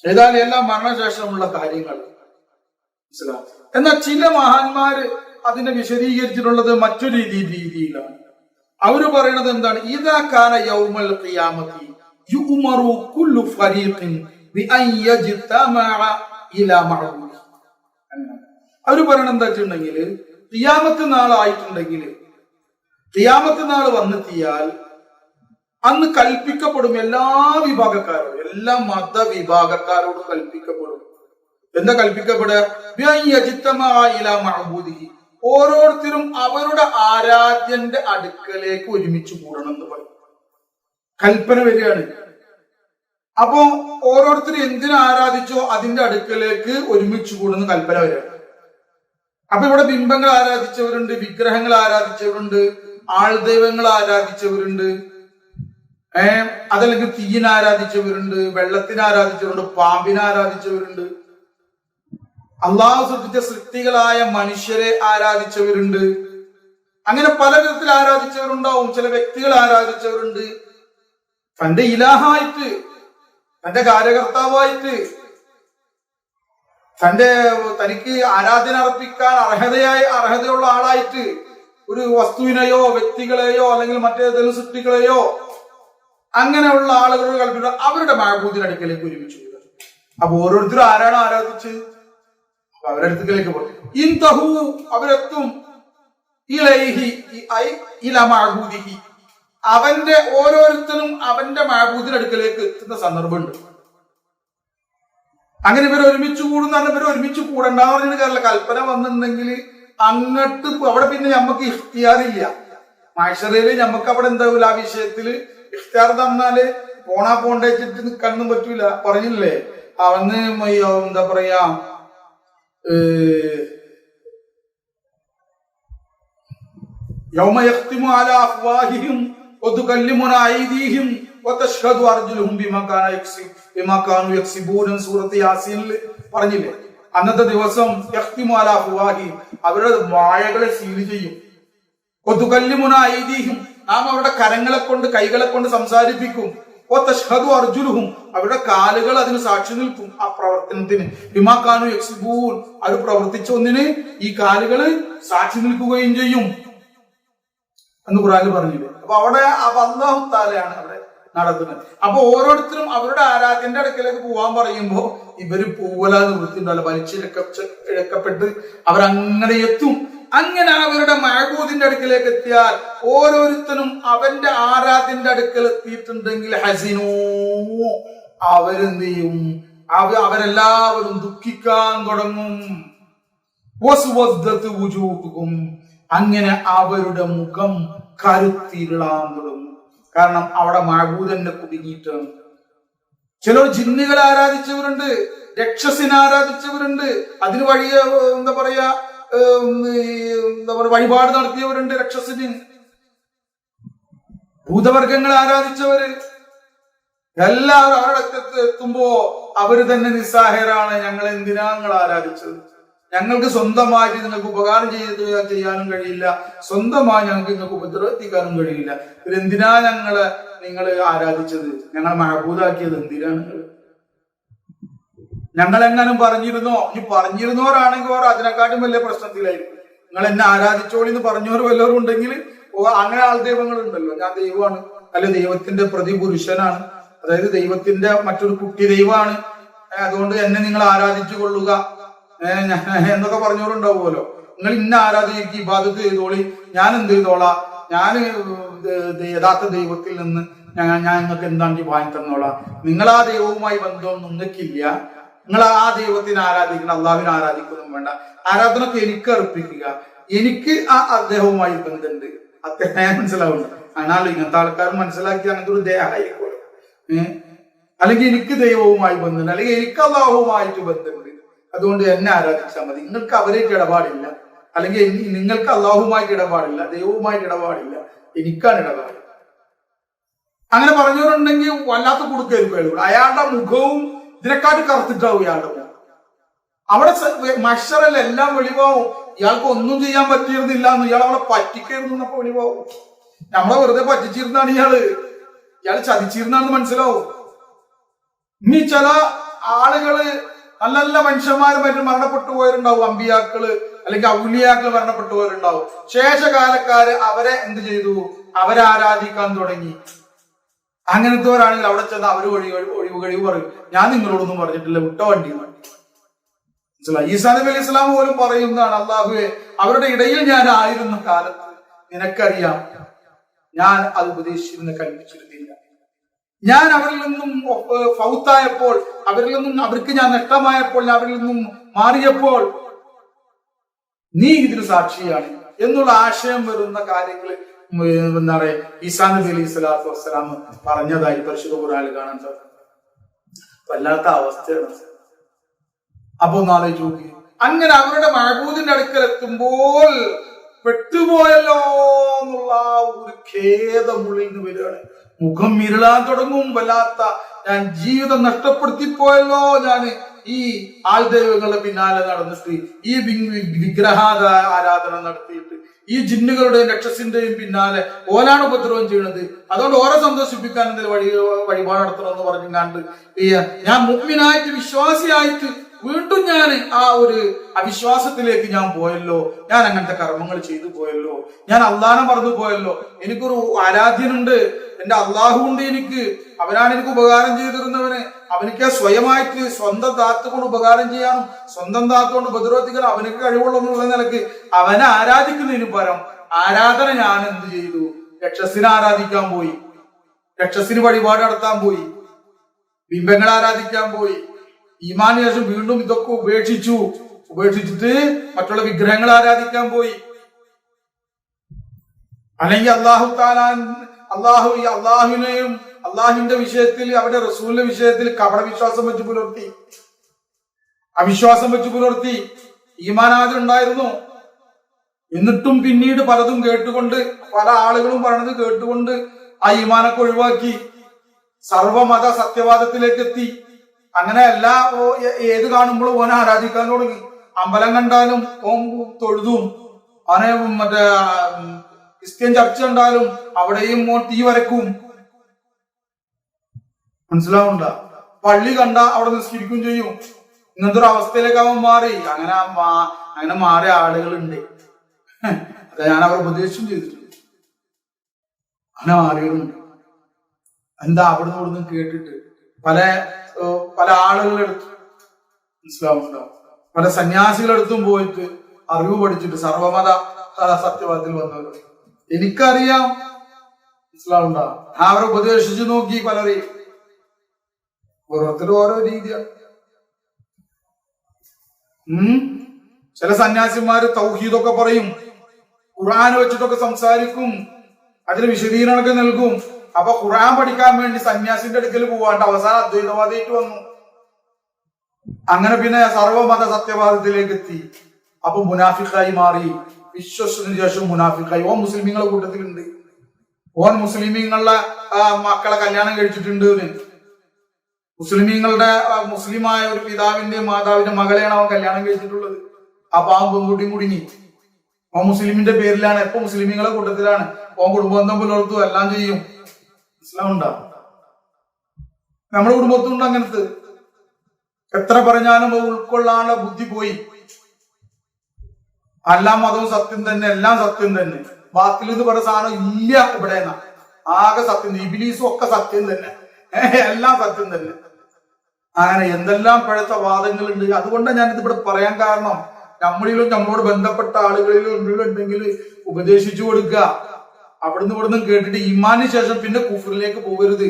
ഏതായാലും എല്ലാം മരണശേഷമുള്ള കാര്യങ്ങൾ മനസ്സിലാവും. എന്നാൽ ചില മഹാന്മാര് അതിനെ വിശദീകരിച്ചിട്ടുള്ളത് മറ്റൊരു രീതിയിലാണ്. അവര് പറയുന്നത് എന്താണ്, ഇദാ കാന യൗമൽ ഖിയാമത്തി യുഅ്മറു കുല്ലു ഫരീഖിൻ ബിഅൻ യജ്തമഅ ഇലാ മഅബൂദി. അവര് പറയുന്നത് എന്താ വെച്ചിട്ടുണ്ടെങ്കിൽ, ഖിയാമത്ത് നാളായിട്ടുണ്ടെങ്കിൽ, ഖിയാമത്ത് നാൾ വന്നെത്തിയാൽ അന്ന് കൽപ്പിക്കപ്പെടും എല്ലാ വിഭാഗക്കാരോടും, എല്ലാ മതവിഭാഗക്കാരോടും കൽപ്പിക്കപ്പെടും. എന്താ കൽപ്പിക്കപ്പെടുക? ബിഅൻ യജ്തമഅ ഇലാ മഅബൂദി, ഓരോരുത്തരും അവരുടെ ആരാധ്യന്റെ അടുക്കലേക്ക് ഒരുമിച്ച് കൂടണം എന്ന് പറയും. കൽപ്പന വരികയാണ്. അപ്പോ ഓരോരുത്തരും എന്തിനു ആരാധിച്ചോ അതിന്റെ അടുക്കലേക്ക് ഒരുമിച്ച് കൂടുന്ന കൽപ്പന വരികയാണ്. അപ്പൊ ഇവിടെ ബിംബങ്ങൾ ആരാധിച്ചവരുണ്ട്, വിഗ്രഹങ്ങൾ ആരാധിച്ചവരുണ്ട്, ആൾദൈവങ്ങൾ ആരാധിച്ചവരുണ്ട്, അതല്ലെങ്കിൽ തീയിനെ ആരാധിച്ചവരുണ്ട്, വെള്ളത്തിനെ ആരാധിച്ചവരുണ്ട്, പാമ്പിനെ ആരാധിച്ചവരുണ്ട്, അള്ളാഹു സൃഷ്ടിച്ച സൃഷ്ടികളായ മനുഷ്യരെ ആരാധിച്ചവരുണ്ട്. അങ്ങനെ പല വിധത്തിൽ ആരാധിച്ചവരുണ്ടാവും. ചില വ്യക്തികൾ ആരാധിച്ചവരുണ്ട്. തന്റെ ഇലാഹായിട്ട്, തന്റെ കാര്യകർത്താവായിട്ട്, തനിക്ക് ആരാധന അർപ്പിക്കാൻ അർഹതയുള്ള ആളായിട്ട് ഒരു വസ്തുവിനെയോ വ്യക്തികളെയോ അല്ലെങ്കിൽ മറ്റേതെങ്കിലും സൃഷ്ടികളെയോ അങ്ങനെയുള്ള ആളുകളോട് കൽപ്പിക്കുക, അവരുടെ മഅബൂദിന്റെ അടുക്കലേക്ക് ഒരുമിച്ച്. അപ്പൊ ഓരോരുത്തരും ആരാണ് ആരാധിച്ച് അവരുടെ അടുത്തേക്ക് പോകും. ഇൻതഹു, അവരെത്തും, ഇലൈഹി ഇലാ മഅബൂദിഹി, അവന്റെ ഓരോരുത്തരും അവന്റെ മഅബൂദിന്റെ അടുക്കലേക്ക് എത്തുന്ന സന്ദർഭമുണ്ട്. അങ്ങനെ ഇവർ ഒരുമിച്ച് കൂടുന്ന, ഇവർ ഒരുമിച്ച് കൂടണ്ടെന്ന് പറഞ്ഞിട്ട് കാര്യമില്ല. കൽപ്പന വന്നിട്ടുണ്ടെങ്കിൽ അങ്ങോട്ട് അവിടെ പിന്നെ നമുക്ക് ഇഖ്തിയാറില്ല. മഹ്ശറില് നമുക്ക് അവിടെ എന്താവില്ല, ആ വിഷയത്തില് ഇഖ്തിയാർ തന്നാല് പോണാ പോണ്ടേച്ചിട്ട് നിൽക്കാനൊന്നും പറ്റൂല. പറഞ്ഞില്ലേ അവന്ന് എന്താ പറയാ, യൗമ യഖ്തിമു അലാ അഫ്വാഹിഹിം വതുകല്ലിമുനാ ഐദീഹിം വതശ്ഹദു അർജുലുഹും ബിമാ കാനൂ യക്സിബൂൻ സൂറത്ത് യാസീനിൽ പറഞ്ഞില്ലേ. അന്നത്തെ ദിവസം യഖ്തിമു അലാ അഫ്വാഹിഹിം, അവരുടെ വായകളെ സീൽ ചെയ്യും. വതുകല്ലിമുനാ ഐദീഹിം, നാം അവരുടെ കരങ്ങളെ കൊണ്ട് കൈകളെ കൊണ്ട് സംസാരിപ്പിക്കും. അർജുലുഹും, അവരുടെ കാലുകൾ അതിന് സാക്ഷി നിൽക്കും. ആ പ്രവർത്തനത്തിന് ബിമാക്കാനു യക്സിബൂൻ, അവർ പ്രവർത്തിച്ച ഒന്നിന് ഈ കാലുകൾ സാക്ഷി നിൽക്കുകയും ചെയ്യും എന്ന് ഖുർആനിൽ പറഞ്ഞില്ലേ. അപ്പൊ അവിടെ അല്ലാഹു തആലയാണ് അവിടെ നടത്തുന്നത്. അപ്പൊ ഓരോരുത്തരും അവരുടെ ആരാധ്യന്റെ അടുക്കലേക്ക് പോവാൻ പറയുമ്പോ ഇവര് പൂവലാതെ വൃത്തിണ്ടല്ലോ, വലിച്ചിഴക്കപ്പെട്ട് അവരങ്ങനെ എത്തും. അങ്ങനെ അവരുടെ മഅബൂദിന്റെ അടുക്കലേക്ക് എത്തിയാൽ ഓരോരുത്തരും അവന്റെ ആരാധ്യന്റെ അടുക്കൽ എത്തിയിട്ടുണ്ടെങ്കിൽ ഹസിനൂ, അവരെന്ത് ചെയ്യും? അവരെല്ലാവരും ദുഃഖിക്കാൻ തുടങ്ങും. വസ്വദ്ദത് വുജൂഹുഹും, അങ്ങനെ അവരുടെ മുഖം കരുത്തിരുളാൻ തുടങ്ങും. കാരണം അവിടെ മഅബൂദനെ കുടുങ്ങിയിട്ടാണ്. ചിലർ ജിന്നുകളെ ആരാധിച്ചവരുണ്ട്, രക്ഷസിനെ ആരാധിച്ചവരുണ്ട്, അതിന് എന്താ പറയാ വഴിപാട് നടത്തിയവരുണ്ട്, രക്ഷസിന്. ഭൂതവർഗങ്ങളെ ആരാധിച്ചവര് എല്ലാവരും അവരുടെ എത്തുമ്പോ അവര് തന്നെ നിസ്സഹായരാണ്. ഞങ്ങൾ എന്തിനാ നിങ്ങൾ ആരാധിച്ചത്? ഞങ്ങൾക്ക് സ്വന്തമായിട്ട് നിങ്ങൾക്ക് ഉപകാരം ചെയ്യാനും കഴിയില്ല, സ്വന്തമായി ഞങ്ങൾക്ക് നിങ്ങൾക്ക് ഉപദ്രവിക്കാനും കഴിയില്ല. ഇവരെന്തിനാ നിങ്ങൾ ആരാധിച്ചത്? ഞങ്ങൾ മഅബൂദാക്കിയത് എന്തിനാണ്? ഞങ്ങളെങ്ങാനും പറഞ്ഞിരുന്നോ? ഇനി പറഞ്ഞിരുന്നവരാണെങ്കിൽ ഓരോ അതിനെക്കാട്ടും വലിയ പ്രശ്നത്തിലായിരിക്കും. നിങ്ങൾ എന്നെ ആരാധിച്ചോളി എന്ന് പറഞ്ഞവർ വല്ലവരും ഉണ്ടെങ്കിൽ അങ്ങനെ ആൾ ദൈവങ്ങൾ ഉണ്ടല്ലോ, ഞാൻ ദൈവമാണ്, അല്ലെ ദൈവത്തിന്റെ പ്രതിപുരുഷനാണ്, അതായത് ദൈവത്തിന്റെ മറ്റൊരു കുട്ടി ദൈവമാണ്, അതുകൊണ്ട് എന്നെ നിങ്ങൾ ആരാധിച്ചു കൊള്ളുക എന്നൊക്കെ പറഞ്ഞവരുണ്ടാവുമല്ലോ. നിങ്ങൾ ഇന്ന ആരാധിക്ക് ഇബാദത്ത് ചെയ്തോളി, ഞാൻ എന്ത് ചെയ്തോളാം, ഞാൻ യഥാർത്ഥ ദൈവത്തിൽ നിന്ന് ഞാൻ നിങ്ങൾക്ക് എന്താണ്ടി വാങ്ങി തന്നോളാം. നിങ്ങൾ ആ ദൈവവുമായി ബന്ധം നിങ്ങൾക്കില്ല, നിങ്ങൾ ആ ദൈവത്തിനെ ആരാധിക്കണം, അള്ളാഹുവിനെ ആരാധിക്കൊന്നും വേണ്ട, ആരാധനക്ക് എനിക്ക് അർപ്പിക്കുക, എനിക്ക് ആ അദ്ദേഹവുമായി ബന്ധമുണ്ട്. അദ്ദേഹം മനസ്സിലാവുന്നു. ആണല്ലോ ഇങ്ങനത്തെ ആൾക്കാർ മനസ്സിലാക്കി അങ്ങനത്തെ ഒരു ദേഹമായിരിക്കുമല്ലോ. അല്ലെങ്കിൽ എനിക്ക് ദൈവവുമായി ബന്ധമുണ്ട്, അല്ലെങ്കിൽ എനിക്ക് അള്ളാഹുവുമായിട്ട് ബന്ധമുണ്ട്, അതുകൊണ്ട് എന്നെ ആരാധിച്ചാൽ മതി, നിങ്ങൾക്ക് അവരേക്ക് ഇടപാടില്ല, അല്ലെങ്കിൽ നിങ്ങൾക്ക് അള്ളാഹുമായിട്ട് ഇടപാടില്ല, ദൈവവുമായിട്ട് ഇടപാടില്ല, എനിക്കാണ് ഇടപാട്. അങ്ങനെ പറഞ്ഞവരുണ്ടെങ്കിൽ വല്ലാത്ത കൊടുക്കായിരിക്കും. അയാളുടെ മുഖവും ഇതിനെക്കാട്ട് കറുത്തിട്ടാവും ഇയാളുടെ മുഖം. അവിടെ മഷറല്ല, എല്ലാം വെളിവാവും. ഇയാൾക്ക് ഒന്നും ചെയ്യാൻ പറ്റിയിരുന്നില്ല എന്ന്, ഇയാൾ അവളെ പറ്റിക്കായിരുന്നു എന്നപ്പോ വെളിവാവും. നമ്മളെ വെറുതെ പറ്റിച്ചിരുന്നാണ് ഇയാൾ ചതിച്ചിരുന്നാണെന്ന് മനസ്സിലാവും. ഇനി ചില ആളുകള് നല്ല നല്ല മനുഷ്യന്മാർ മറ്റും മരണപ്പെട്ടു പോയവരുണ്ടാവും, അമ്പിയാക്കള് അല്ലെങ്കിൽ ഔലിയാക്കള് മരണപ്പെട്ടു പോയവരുണ്ടാവും. ശേഷകാലക്കാര് അവരെ എന്ത് ചെയ്തു? അവരെ ആരാധിക്കാൻ തുടങ്ങി. അങ്ങനത്തെവരാണെങ്കിൽ അവിടെ ചെന്ന് അവര് ഒഴിവ് പറയും, ഞാൻ നിങ്ങളോടൊന്നും പറഞ്ഞിട്ടില്ല, വിട്ട വണ്ടി. മനസ്സിലായി? ഈസാ നബി അലൈഹി സ്വലാം പോലും പറയുന്നതാണ്, അല്ലാഹുവേ, അവരുടെ ഇടയിൽ ഞാൻ ആയിരുന്ന കാലത്ത് നിനക്കറിയാം, ഞാൻ അത് ഉപദേശിച്ചിരുന്ന കൽപ്പിച്ചിരുന്നില്ല. ഞാൻ അവരിൽ നിന്നും ഫൗത്തായപ്പോൾ, അവരിൽ നിന്നും അവർക്ക് ഞാൻ നഷ്ടമായപ്പോൾ, അവരിൽ നിന്നും മാറിയപ്പോൾ നീ ഇതിന് സാക്ഷിയാണ് എന്നുള്ള ആശയം വരുന്ന കാര്യങ്ങൾ എന്താ പറയാ ഈസാ നബി അലൈഹി സ്വലാത്തു വസ്സലാം പറഞ്ഞതായി പരിശുദ്ധ ഖുർആനിൽ കാണാൻ സാധിക്കും. വല്ലാത്ത അവസ്ഥയാണ്. അപ്പൊ ഒന്ന് ആലോചിച്ച് നോക്കി. അങ്ങനെ അവരുടെ മഅബൂദിന്റെ അടുക്കൽ എത്തുമ്പോൾ പെട്ടുപോയല്ലോ എന്നുള്ള ഒരു ഖേദമുള്ളിൽ നിന്ന് വരികയാണ്. മുഖം ഇരുളാൻ തുടങ്ങും. വല്ലാത്ത, ഞാൻ ജീവിതം നഷ്ടപ്പെടുത്തിപ്പോയല്ലോ, ഞാൻ ഈ ആൾദൈവങ്ങളുടെ പിന്നാലെ നടന്നിട്ട്, ഈ വിഗ്രഹ ആരാധന നടത്തിയിട്ട്, ഈ ജിന്നുകളുടെയും രക്ഷസിന്റെയും പിന്നാലെ ഓലാണ് ഉപദ്രവം ചെയ്യുന്നത്, അതുകൊണ്ട് ഓരെ സന്തോഷിപ്പിക്കാൻ എന്തെങ്കിലും വഴിപാട് നടത്തണമെന്ന് പറഞ്ഞുകൊണ്ട് ഞാൻ മുഅ്മിനായിട്ട് വിശ്വാസിയായിട്ട് വീണ്ടും ഞാൻ ആ ഒരു അവിശ്വാസത്തിലേക്ക് ഞാൻ പോയല്ലോ, ഞാൻ അങ്ങനത്തെ കർമ്മങ്ങൾ ചെയ്തു പോയല്ലോ, ഞാൻ അള്ളാഹനെ മറന്നു പോയല്ലോ, എനിക്കൊരു ആരാധ്യനുണ്ട്, എന്റെ അള്ളാഹു ഉണ്ട്, അവനാണ് എനിക്ക് ഉപകാരം ചെയ്തിരുന്നവന്, അവനിക്ക് സ്വയമായിട്ട് സ്വന്തം താത്ത് കൊണ്ട് ഉപകാരം ചെയ്യാനും സ്വന്തം താത്ത് കൊണ്ട് ഉപദ്രവത്തിക്കാനും അവനക്ക് കഴിവുള്ളൂ എന്നുള്ള നിലക്ക് അവനെ ആരാധിക്കുന്നതിന് പരം ആരാധന ഞാൻ എന്ത് ചെയ്തു? രക്ഷസിനെ ആരാധിക്കാൻ പോയി, രക്ഷസിന് വഴിപാട് നടത്താൻ പോയി, ബിംബങ്ങളെ ആരാധിക്കാൻ പോയി. ഈമാന് ശേഷം വീണ്ടും ഇതൊക്കെ ഉപേക്ഷിച്ചിട്ട് മറ്റുള്ള വിഗ്രഹങ്ങളെ ആരാധിക്കാൻ പോയി. അല്ലെങ്കിൽ അള്ളാഹുവിനെയും അള്ളാഹുവിന്റെ വിഷയത്തിൽ, അവരുടെ റസൂലിന്റെ വിഷയത്തിൽ കപടവിശ്വാസം വെച്ച് പുലർത്തി, അവിശ്വാസം വെച്ച് പുലർത്തി. ഈമാൻ ആദ്യം ഉണ്ടായിരുന്നു, എന്നിട്ടും പിന്നീട് പലതും കേട്ടുകൊണ്ട്, പല ആളുകളും പറയണത് കേട്ടുകൊണ്ട് ആ ഈമാനൊക്കെ ഒഴിവാക്കി സർവമത സത്യവാദത്തിലേക്ക് എത്തി. അങ്ങനെ ഏത് കാണുമ്പോഴും ഓനെ ആരാധിക്കാൻ തുടങ്ങി. അമ്പലം കണ്ടാലും ഓൻ തൊഴുതും, അവനെ മറ്റേ ക്രിസ്ത്യൻ ചർച്ച കണ്ടാലും അവിടെയും ഓൻ തീ വരക്കും. മനസ്സിലാവുണ്ട? പള്ളി കണ്ട അവിടെ നിസ്കരിക്കുകയും ചെയ്യും. ഇങ്ങനത്തെ ഒരു അവസ്ഥയിലേക്ക് അവൻ മാറി. അങ്ങനെ മാറിയ ആളുകളുണ്ട്. അത് ഞാൻ അവർ ഉപദേശം ചെയ്തിട്ടുണ്ട്. അങ്ങനെ മാറിയവരുണ്ട്. എന്താ അവിടുന്ന് ഇവിടുന്ന് കേട്ടിട്ട് പല ആളുകളെടുത്ത് മനസ്സിലാവുന്നുണ്ടോ? പല സന്യാസികളെടുത്തും പോയിട്ട് അറിവ് പഠിച്ചിട്ട് സർവമത സത്യവാദത്തിൽ വന്നവർ എനിക്കറിയാം. മനസ്സിലാവുണ്ടോ? അവരെ ഉപദേശിച്ചു നോക്കി പലരെയും. ഓരോരുത്തരും ഓരോ രീതിയാണ്. ചില സന്യാസിമാര് തൗഹീദൊക്കെ പറയും, ഖുർആൻ വെച്ചിട്ടൊക്കെ സംസാരിക്കും, അതിന് വിശദീകരണമൊക്കെ നൽകും. അപ്പൊ ഖുർആൻ പഠിക്കാൻ വേണ്ടി സന്യാസിന്റെ അടുക്കൽ പോവാണ്ട് അവസാനം അദ്വൈതവാദിയായിട്ട് വന്നു. അങ്ങനെ പിന്നെ സർവമത സത്യവാദത്തിലേക്ക് എത്തി. അപ്പൊ മുനാഫിക്കായി മാറി. വിശ്വസിച്ചതിന് ശേഷം മുനാഫിക്കായി. ഓൻ മുസ്ലിമീങ്ങളെ കൂട്ടത്തിലുണ്ട്. ഓൻ മുസ്ലിമീങ്ങളുടെ മക്കളെ കല്യാണം കഴിച്ചിട്ടുണ്ട്. മുസ്ലിമായ ഒരു പിതാവിന്റെ മാതാവിന്റെ മകളെയാണ് അവൻ കല്യാണം കഴിച്ചിട്ടുള്ളത്. അപ്പൊ അവൻ പെൺകുട്ടിയും കുടുങ്ങി. ഓൻ മുസ്ലിമിന്റെ പേരിലാണ്, എപ്പോ മുസ്ലിമീങ്ങളെ കൂട്ടത്തിലാണ്. ഓൻ കുടുംബബന്ധം പുലർത്തു, എല്ലാം ചെയ്യും. മനസ്സിലാവുണ്ടാവും? നമ്മുടെ കുടുംബത്തുണ്ട് അങ്ങനത്തെ. എത്ര പറഞ്ഞാലും ഉൾക്കൊള്ളാനുള്ള ബുദ്ധി പോയി. എല്ലാ മതവും സത്യം തന്നെ, എല്ലാം സത്യം തന്നെ. ബാത്തിൽ എന്ന് പറയുന്ന സാധനം ഇല്ല ഇവിടെ. ആകെ സത്യം. ഇബിലീസും ഒക്കെ സത്യം തന്നെ, എല്ലാം സത്യം തന്നെ. അങ്ങനെ എന്തെല്ലാം പഴച്ച വാദങ്ങളുണ്ട്. അതുകൊണ്ടാണ് ഞാനിത് ഇവിടെ പറയാൻ കാരണം, നമ്മളിലും നമ്മളോട് ബന്ധപ്പെട്ട ആളുകളിലും ഉണ്ടെങ്കിൽ ഉപദേശിച്ചു കൊടുക്കുക. അവിടുന്ന് ഇവിടുന്ന് കേട്ടിട്ട് ഈമാന് ശേഷം പിന്നെ കുഫറിലേക്ക് പോകരുത്.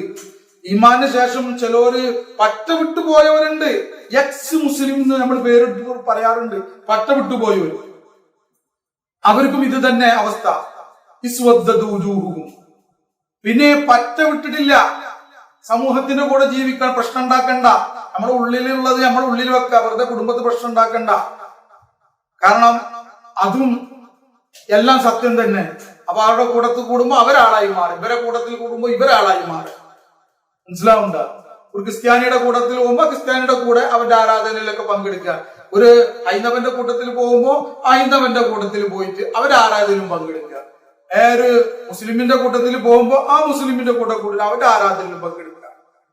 ഈമാന് ശേഷം ചിലര് പറ്റ വിട്ടു പോയവരുണ്ട്. എക്സ് മുസ്ലിം എന്ന് നമ്മൾ പേരിട്ട് പറയാറുണ്ട്. പറ്റ വിട്ടു പോയവർ, അവർക്കും ഇത് തന്നെ അവസ്ഥ. പിന്നെ പറ്റ വിട്ടിട്ടില്ല. സമൂഹത്തിന്റെ കൂടെ ജീവിക്കാൻ, പ്രശ്നം ഉണ്ടാക്കണ്ട. നമ്മുടെ ഉള്ളിലുള്ളത് നമ്മുടെ ഉള്ളിൽ വെക്കുക. വെറുതെ കുടുംബത്തിൽ പ്രശ്നം ഉണ്ടാക്കണ്ട. കാരണം അതും എല്ലാം സത്യം തന്നെ. അപ്പൊ അവരുടെ കൂട്ടത്തിൽ കൂടുമ്പോ അവരാളായി മാറും, ഇവരെ കൂട്ടത്തിൽ കൂടുമ്പോ ഇവരാളായി മാറും. മനസ്സിലാവുണ്ട? ഒരു ക്രിസ്ത്യാനിയുടെ കൂട്ടത്തിൽ പോകുമ്പോ ക്രിസ്ത്യാനിയുടെ കൂടെ അവന്റെ ആരാധനയിലൊക്കെ പങ്കെടുക്കുക. ഒരു ഹൈന്ദവന്റെ കൂട്ടത്തിൽ പോകുമ്പോ ഹൈന്ദവന്റെ കൂട്ടത്തിൽ പോയിട്ട് അവരുടെ ആരാധനയിലും പങ്കെടുക്കുക. ഒരു മുസ്ലിമിന്റെ കൂട്ടത്തിൽ പോകുമ്പോ ആ മുസ്ലിമിന്റെ കൂട്ടത്തിൽ അവരുടെ ആരാധനയിലും പങ്കെടുക്കുക.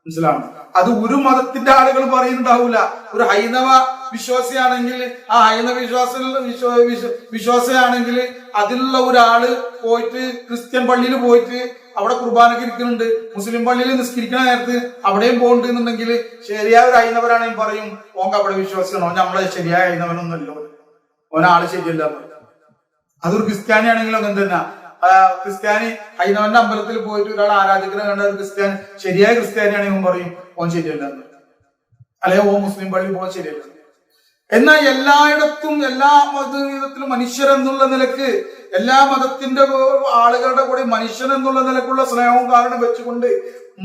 മനസ്സിലാവും? അത് ഒരു മതത്തിന്റെ ആളുകൾ പറയുന്നുണ്ടാവൂല. ഒരു ഹൈന്ദവ വിശ്വാസിയാണെങ്കിൽ ആ ഹൈന്ദവ വിശ്വാസിയാണെങ്കിൽ അതിലുള്ള ഒരാള് പോയിട്ട് ക്രിസ്ത്യൻ പള്ളിയിൽ പോയിട്ട് അവിടെ കുർബാനക്ക് ഇരിക്കുന്നുണ്ട്, മുസ്ലിം പള്ളിയിൽ നിസ്കരിക്കുന്ന നേരത്ത് അവിടെയും പോകണ്ടെന്നുണ്ടെങ്കിൽ ശരിയായ ഒരു ഹൈന്ദവരാണെങ്കിൽ പറയും ഓങ്ക അവിടെ വിശ്വാസിയാണോ, നമ്മളെ ശരിയായ ഹൈന്ദവനൊന്നുമല്ലോ, ഓനാള് ശരിയല്ല. അതൊരു ക്രിസ്ത്യാനി ആണെങ്കിലും അങ്ങനെ തന്നെ. ക്രിസ്ത്യാനി ഹൈന്ദവന്റെ അമ്പലത്തിൽ പോയിട്ട് ഒരാൾ ആരാധിക്കുന്ന കണ്ട ഒരു ക്രിസ്ത്യാനി ശരിയായ ക്രിസ്ത്യാനി ആണെങ്കിൽ പറയും ഓൻ ശരിയല്ല, അല്ലെ ഓ മുസ്ലിം പള്ളി പോകാൻ ശരിയല്ല. എന്നാൽ എല്ലായിടത്തും എല്ലാ മതത്തിലും മനുഷ്യരെന്നുള്ള നിലക്ക് എല്ലാ മതത്തിന്റെ ആളുകളുടെ കൂടെ മനുഷ്യൻ എന്നുള്ള നിലക്കുള്ള സ്നേഹവും കാരണം വെച്ചുകൊണ്ട്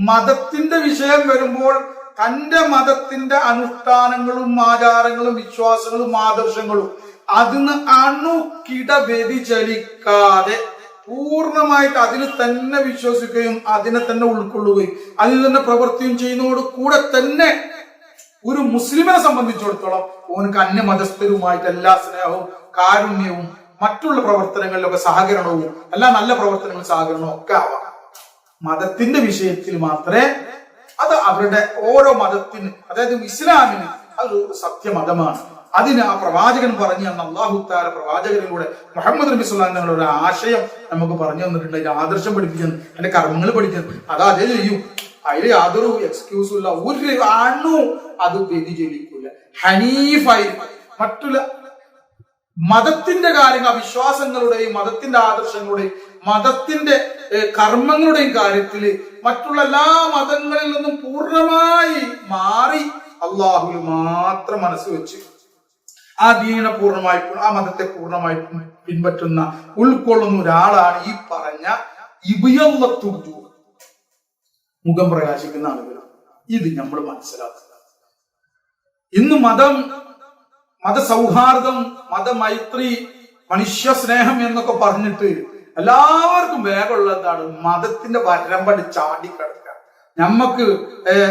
മതത്തിന്റെ വിഷയം വരുമ്പോൾ തന്റെ മതത്തിന്റെ അനുഷ്ഠാനങ്ങളും ആചാരങ്ങളും വിശ്വാസങ്ങളും ആദർശങ്ങളും അതിന് അണുകിട വ്യതിചലിക്കാതെ പൂർണ്ണമായിട്ട് അതിൽ തന്നെ വിശ്വസിക്കുകയും അതിനെ തന്നെ ഉൾക്കൊള്ളുകയും അതിൽ തന്നെ പ്രവൃത്തിയും ചെയ്യുന്നതോട് കൂടെ തന്നെ ഒരു മുസ്ലിമിനെ സംബന്ധിച്ചിടത്തോളം ഓനക്ക് അന്യമതസ്ഥരുമായിട്ട് എല്ലാ സ്നേഹവും കാരുണ്യവും മറ്റുള്ള പ്രവർത്തനങ്ങളിലൊക്കെ സഹകരണവും എല്ലാ നല്ല പ്രവർത്തനങ്ങളും സഹകരണവും ഒക്കെ ആവാം. മതത്തിന്റെ വിഷയത്തിൽ മാത്രമേ അത് അവരുടെ ഓരോ മതത്തിന്, അതായത് ഇസ്ലാമിന് അതൊരു സത്യമതമാണ്. അതിന് ആ പ്രവാചകൻ പറഞ്ഞു തന്ന അല്ലാഹു തആല പ്രവാചകനിലൂടെ മുഹമ്മദ് നബി സ്വല്ലല്ലാഹു അലൈഹി വസല്ലം ഒരു ആശയം നമുക്ക് പറഞ്ഞു തന്നിട്ടുണ്ട്. അതിന്റെ ആദർശം പഠിപ്പിക്കുന്നു, അതിന്റെ കർമ്മങ്ങൾ പഠിക്കുന്നു. അത് അതേ ചെയ്യും. അതിൽ യാതൊരു എക്സ്ക്യൂസും ഇല്ല. ഒരു അണു അത് വ്യതിചലിക്കില്ല. ഹനീഫായി മറ്റുള്ള മതത്തിന്റെ കാര്യങ്ങൾ, വിശ്വാസങ്ങളുടെയും മതത്തിന്റെ ആദർശങ്ങളുടെയും മതത്തിന്റെ കർമ്മങ്ങളുടെയും കാര്യത്തിൽ മറ്റുള്ള എല്ലാ മതങ്ങളിൽ നിന്നും പൂർണ്ണമായി മാറി അള്ളാഹുവിൽ മാത്രം മനസ്സ് വെച്ച് ആ ദീനിനെ പൂർണ്ണമായി, ആ മതത്തെ പൂർണ്ണമായി പിൻപറ്റുന്ന ഉൾക്കൊള്ളുന്ന ഒരാളാണ് ഈ പറഞ്ഞ ഇബിയല്ലത്തുജു, മുഖം പ്രകാശിക്കുന്ന ആളുകൾ. ഇത് നമ്മൾ മനസ്സിലാക്കുക. ഇന്ന് മതസൗഹാർദ്ദം, മതമൈത്രി, മനുഷ്യ സ്നേഹം എന്നൊക്കെ പറഞ്ഞിട്ട് എല്ലാവർക്കും വേഗമുള്ള എന്താണ്? മതത്തിന്റെ വരമ്പടി ചാടിക്കിടക്കുക. നമ്മക്ക്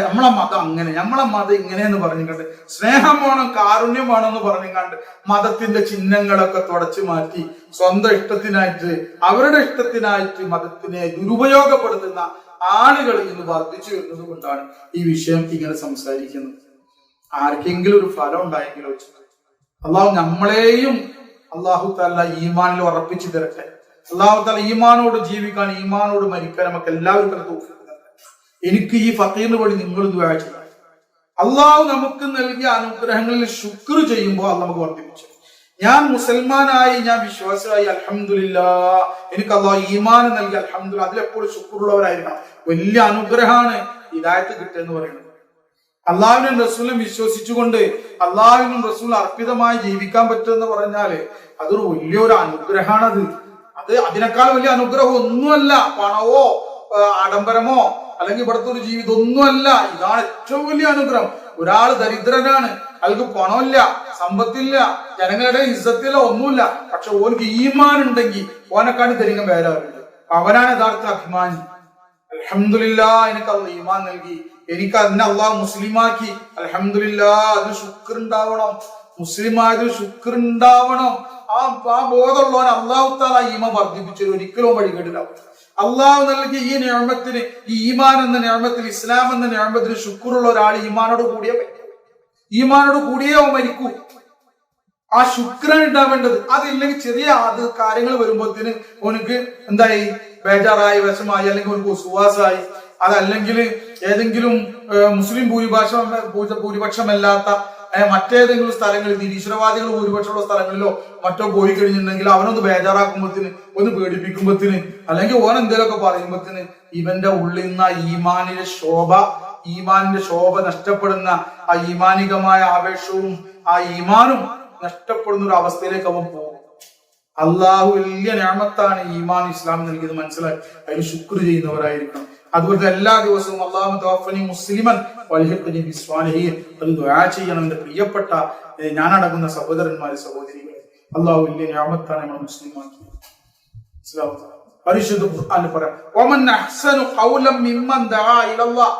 നമ്മളെ മതം അങ്ങനെ, നമ്മളെ മതം ഇങ്ങനെയെന്ന് പറഞ്ഞിട്ടുണ്ട്, സ്നേഹം വേണം കാരുണ്യം വേണം എന്ന് പറഞ്ഞിങ്ങാണ്ട് മതത്തിന്റെ ചിഹ്നങ്ങളൊക്കെ തുടച്ചു മാറ്റി സ്വന്തം ഇഷ്ടത്തിനായിട്ട് അവരുടെ ഇഷ്ടത്തിനായിട്ട് മതത്തിനെ ദുരുപയോഗപ്പെടുത്തുന്ന ആളുകൾ ഇന്ന് വർദ്ധിച്ചു വരുന്നത് കൊണ്ടാണ് ഈ വിഷയം ഇങ്ങനെ സംസാരിക്കുന്നത്. ആർക്കെങ്കിലും ഒരു ഫലം ഉണ്ടായെങ്കിലും വെച്ചിട്ട് അള്ളാഹു നമ്മളെയും അള്ളാഹു തആല ഈമാനിൽ ഉറപ്പിച്ചു തരട്ടെ. അള്ളാഹു തആല ഈമാനോട് ജീവിക്കാൻ ഈമാനോട് മരിക്കാൻ നമുക്ക് എല്ലാവർക്കും തൗഫീഖ്. എനിക്ക് ഈ ഫഖീറിന് വേണ്ടി നിങ്ങൾ ദുആ ചെയ്യണം. അള്ളാഹു നമുക്ക് നൽകിയ അനുഗ്രഹങ്ങളിൽ ശുക്ർ ചെയ്യുമ്പോൾ അള്ളാഹു നമുക്ക് വർദ്ധിപ്പിച്ചു. ഞാൻ മുസൽമാനായി, ഞാൻ വിശ്വാസിയായി, അൽഹംദുലില്ലാഹ്, എനിക്ക് അള്ളാഹു ഈമാൻ നൽകി, അൽഹംദുലില്ലാഹ്, അതിലെപ്പോഴും ശുക്റുള്ളവരായിരിക്കണം. വലിയ അനുഗ്രഹമാണ് ഹിദായത്ത് കിട്ടുക എന്ന് പറയുന്നത്. അള്ളാഹുവിനും റസൂലും വിശ്വസിച്ചുകൊണ്ട് അള്ളാഹുവിനും റസൂൽ അർപ്പിതമായി ജീവിക്കാൻ പറ്റുമെന്ന് പറഞ്ഞാല് അതൊരു വലിയൊരു അനുഗ്രഹമാണത്. അതിനേക്കാൾ വലിയ അനുഗ്രഹം ഒന്നുമല്ല. പണമോ ആഡംബരമോ അല്ലെങ്കിൽ ഇവിടുത്തെ ഒരു ജീവിതം ഒന്നുമല്ല. ഇതാണ് ഏറ്റവും വലിയ അനുഗ്രഹം. ഒരാൾ ദരിദ്രനാണ്, അയാൾക്ക് പണമില്ല, സമ്പത്തില്ല, ജനങ്ങളുടെ ഇസ്സത്തില്ല, ഒന്നുമില്ല, പക്ഷെ ഓനക്ക് ഈമാൻ ഉണ്ടെങ്കിൽ ഓനെക്കാണ് ധരിക്കാൻ വേരാറുണ്ട്. അവനാണ് യഥാർത്ഥ അഭിമാനി. അൽഹംദുലില്ലാഹ്, എനിക്ക് അള്ളാഹ് ഈമാൻ നൽകി, എനിക്ക് അതിനെ അള്ളാഹ് മുസ്ലിമാക്കി, അൽഹംദുലില്ലാഹ്, അതിന് ശുക്ർ ഉണ്ടാവണം. മുസ്ലിമായതിന് ശുക്ർ ഉണ്ടാവണം. ആ ബോധമുള്ളവൻ അള്ളാഹു തആല ഈമാൻ വർദ്ധിപ്പിച്ചു ഒരിക്കലും വഴികേടിലാവും. അള്ളാഹു നൽകിയ ഈ നിഅമത്തിന്, ഈ ഈമാൻ എന്ന നിഅമത്തിൽ, ഇസ്ലാം എന്ന നിഅമത്തിന് ശുക്റുള്ള ഒരാൾ ഈമാനോട് കൂടിയേ മരിക്കൂ. ആ ശുക്രാണ് ഉണ്ടാവേണ്ടത്. അതില്ലെങ്കിൽ ചെറിയ കാര്യങ്ങൾ വരുമ്പോഴത്തേന് ഓനക്ക് എന്തായി, ബേജാറായി, വിഷമായി, അല്ലെങ്കിൽ ഓനക്ക് ഉസ്വാസായി, അതല്ലെങ്കിൽ ഏതെങ്കിലും മുസ്ലിം ഭൂരിപക്ഷമല്ലാത്ത മറ്റേതെങ്കിലും സ്ഥലങ്ങളിൽ, നിരീശ്വരവാദികൾ ഭൂരിപക്ഷമുള്ള സ്ഥലങ്ങളിലോ മറ്റോ പോയി കഴിഞ്ഞിട്ടുണ്ടെങ്കിൽ അവനൊന്ന് ബേജാറാക്കുമ്പോഴത്തിന്, ഒന്ന് പേടിപ്പിക്കുമ്പോഴത്തിന്, അല്ലെങ്കിൽ ഓൻ എന്തെങ്കിലുമൊക്കെ പറയുമ്പോഴത്തിന് ഇവന്റെ ഉള്ളിൽ നിന്ന് ഈമാനിന്റെ ശോഭ നഷ്ടപ്പെടുന്ന ആ ഈമാനികമായ ആവേശവും ആ ഈമാനും നഷ്ടപ്പെടുന്ന ഒരു അവസ്ഥയിലേക്ക് അവൻ പോകും. അള്ളാഹു വലിയ നിഅമത്താണ് ഈമാൻ ഇസ്ലാം നൽകിയത് മനസ്സിലായി അതിന് ശുക്ർ ചെയ്യുന്നവരായിരിക്കണം. അതുപോലെ എല്ലാ ദിവസവും അല്ലാഹുമ്മ തവഫനി മുസ്ലിമൻ വൽഹിഖ്നി ബിസ്വാലിഹീൻ അത് ദുആ ചെയ്യണം. എന്റെ പ്രിയപ്പെട്ട ഞാനടങ്ങുന്ന സഹോദരന്മാരെ, സഹോദരികളെ, അള്ളാഹു വലിയ നിഅമത്താണ് നമ്മൾ മുസ്ലിമാക്കി. പരിശുദ്ധ ഖുർആനിൽ പറയാം, വമൻ അഹ്സനു ഖൗലൻ മിമ്മൻ ദആ ഇലല്ലാഹ്,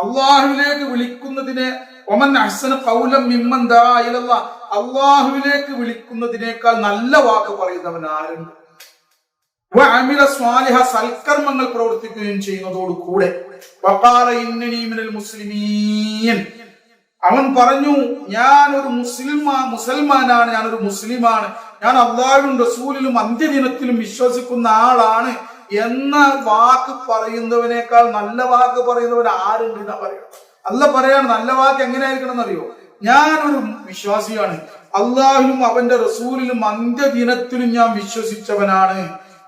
അല്ലാഹുവിലേക്ക് വിളിക്കുന്നതിനെ, വമൻ അഹ്സനു ഖൗലൻ മിമ്മൻ ദആ ഇലല്ലാഹ്, അല്ലാഹുവിലേക്ക് വിളിക്കുന്നതിനേക്കാൾ നല്ല വാക്ക് പറയുന്നവൻ ആരുണ്ട്? വഅമില സ്വാലിഹ, സൽക്കർമ്മങ്ങൾ പ്രവർത്തിക്കുകയും ചെയ്യുന്നതോടുകൂടെ, വഖാല ഇന്നനി മിനൽ മുസ്ലിമീൻ, അവൻ പറഞ്ഞു ഞാൻ ഒരു മുസൽമാനാണ്, ഞാനൊരു മുസ്ലിമാണ്, ഞാൻ അല്ലാഹുവിലും റസൂലിലും അന്ത്യദിനത്തിലും വിശ്വസിക്കുന്ന ആളാണ് എന്ന വാക്ക് പറയുന്നവനേക്കാൾ നല്ല വാക്ക് പറയുന്നവൻ ആരുണ്ട് എന്നാ പറയാം. അല്ല പറയാണ് നല്ല വാക്ക് എങ്ങനെയായിരിക്കണം എന്നറിയോ? ഞാനൊരു വിശ്വാസിയാണ്, അല്ലാഹുവിലും അവന്റെ റസൂലിലും അന്ത്യദിനത്തിലും ഞാൻ വിശ്വസിച്ചവനാണ്,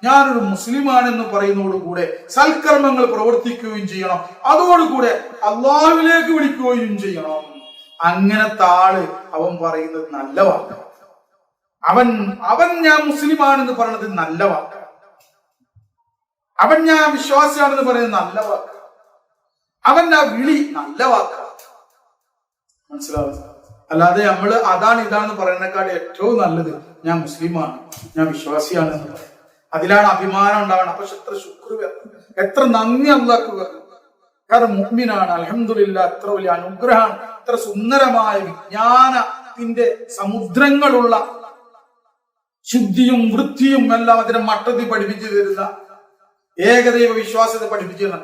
ഞാനൊരു മുസ്ലിമാണെന്ന് പറയുന്നതോടുകൂടെ സൽക്കർമ്മങ്ങൾ പ്രവർത്തിക്കുകയും ചെയ്യണം, അതോടുകൂടെ അള്ളാഹുവിലേക്ക് വിളിക്കുകയും ചെയ്യണം. അങ്ങനത്തെ ആള് അവൻ പറയുന്നത് നല്ല വാക്ക്. അവൻ ഞാൻ മുസ്ലിമാണെന്ന് പറയുന്നത് നല്ല വാക്ക്. അവൻ ഞാൻ വിശ്വാസിയാണെന്ന് പറയുന്നത് നല്ല വാക്ക്. അവൻ ആ വിളി നല്ല വാക്ക്. മനസ്സിലാവുക? അല്ലാതെ നമ്മള് അതാണ് ഇതാണെന്ന് പറയുന്നതിനേക്കാൾ ഏറ്റവും നല്ലത് ഞാൻ മുസ്ലിമാണ്, ഞാൻ വിശ്വാസിയാണ് എന്ന് പറയും. അതിലാണ് അഭിമാനം ഉണ്ടാവണം. അപ്പൊ എത്ര ശുക്ർ വരണം, എത്ര നന്ദി അല്ലാഹ്ക്ക് വരണം. കാരണം മുഅ്മിനാണ്, അൽഹംദുലില്ലാഹ്, എത്ര വലിയ അനുഗ്രഹമാണ്, എത്ര സുന്ദരമായ വിജ്ഞാനത്തിന്റെ സമുദ്രങ്ങളുള്ള ശുദ്ധിയും വൃത്തിയും എല്ലാം അതിന്റെ മട്ടത്തിൽ പഠിപ്പിച്ചു തരുന്ന, ഏകദൈവ വിശ്വാസത്തെ പഠിപ്പിച്ചു തരുന്ന,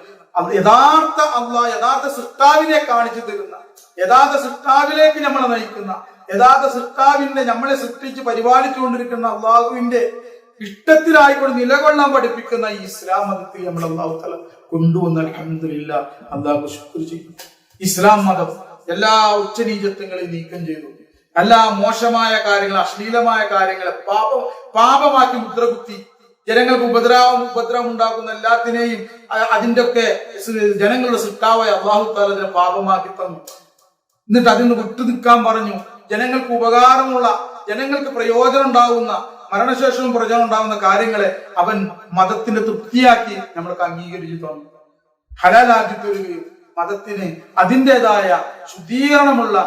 യഥാർത്ഥ അല്ലാഹ്, യഥാർത്ഥ സൃഷ്ടാവിനെ കാണിച്ചു തരുന്ന, യഥാർത്ഥ സൃഷ്ടാവിലേക്ക് നമ്മളെ നയിക്കുന്ന, യഥാർത്ഥ സൃഷ്ടാവിന്റെ നമ്മളെ സൃഷ്ടിച്ച് പരിപാലിച്ചുകൊണ്ടിരിക്കുന്ന അള്ളാഹുവിന്റെ ഇഷ്ടത്തിലായിക്കൊണ്ട് നിലകൊള്ളാൻ പഠിപ്പിക്കുന്ന ഈ ഇസ്ലാം മതത്തിൽ നമ്മൾ അല്ലാഹു തആല കൊണ്ടുവന്ന അൽഹംദുലില്ലാഹ് അല്ലാഹു ശുക്ർ ചെയ്യും. ഇസ്ലാം മതം എല്ലാ ഉച്ചനീചത്വങ്ങളെയും നീക്കം ചെയ്തു. എല്ലാ മോശമായ കാര്യങ്ങൾ, അശ്ലീലമായ കാര്യങ്ങളെ പാപമാക്കി മുദ്രകുത്തി ജനങ്ങൾക്ക് ഉപദ്രവം ഉണ്ടാക്കുന്ന എല്ലാത്തിനെയും അതിന്റെ ഒക്കെ ജനങ്ങളുടെ സൃഷ്ടാവായ അല്ലാഹു തആല അതിനെ പാപമാക്കി തന്നു. എന്നിട്ട് അതിൽ നിന്ന് വിട്ടു നിൽക്കാൻ പറഞ്ഞു. ജനങ്ങൾക്ക് ഉപകാരമുള്ള, ജനങ്ങൾക്ക് പ്രയോജനം ഉണ്ടാകുന്ന, മരണശേഷവും പ്രയോജനം ഉണ്ടാകുന്ന കാര്യങ്ങളെ അവൻ മതത്തിന്റെ തൃപ്തിയാക്കി നമ്മൾക്ക് അംഗീകരിച്ചു തന്നു. ഹലാലാക്കി തരികയും മതത്തിന് അതിൻ്റെതായ ശുദ്ധീകരണമുള്ള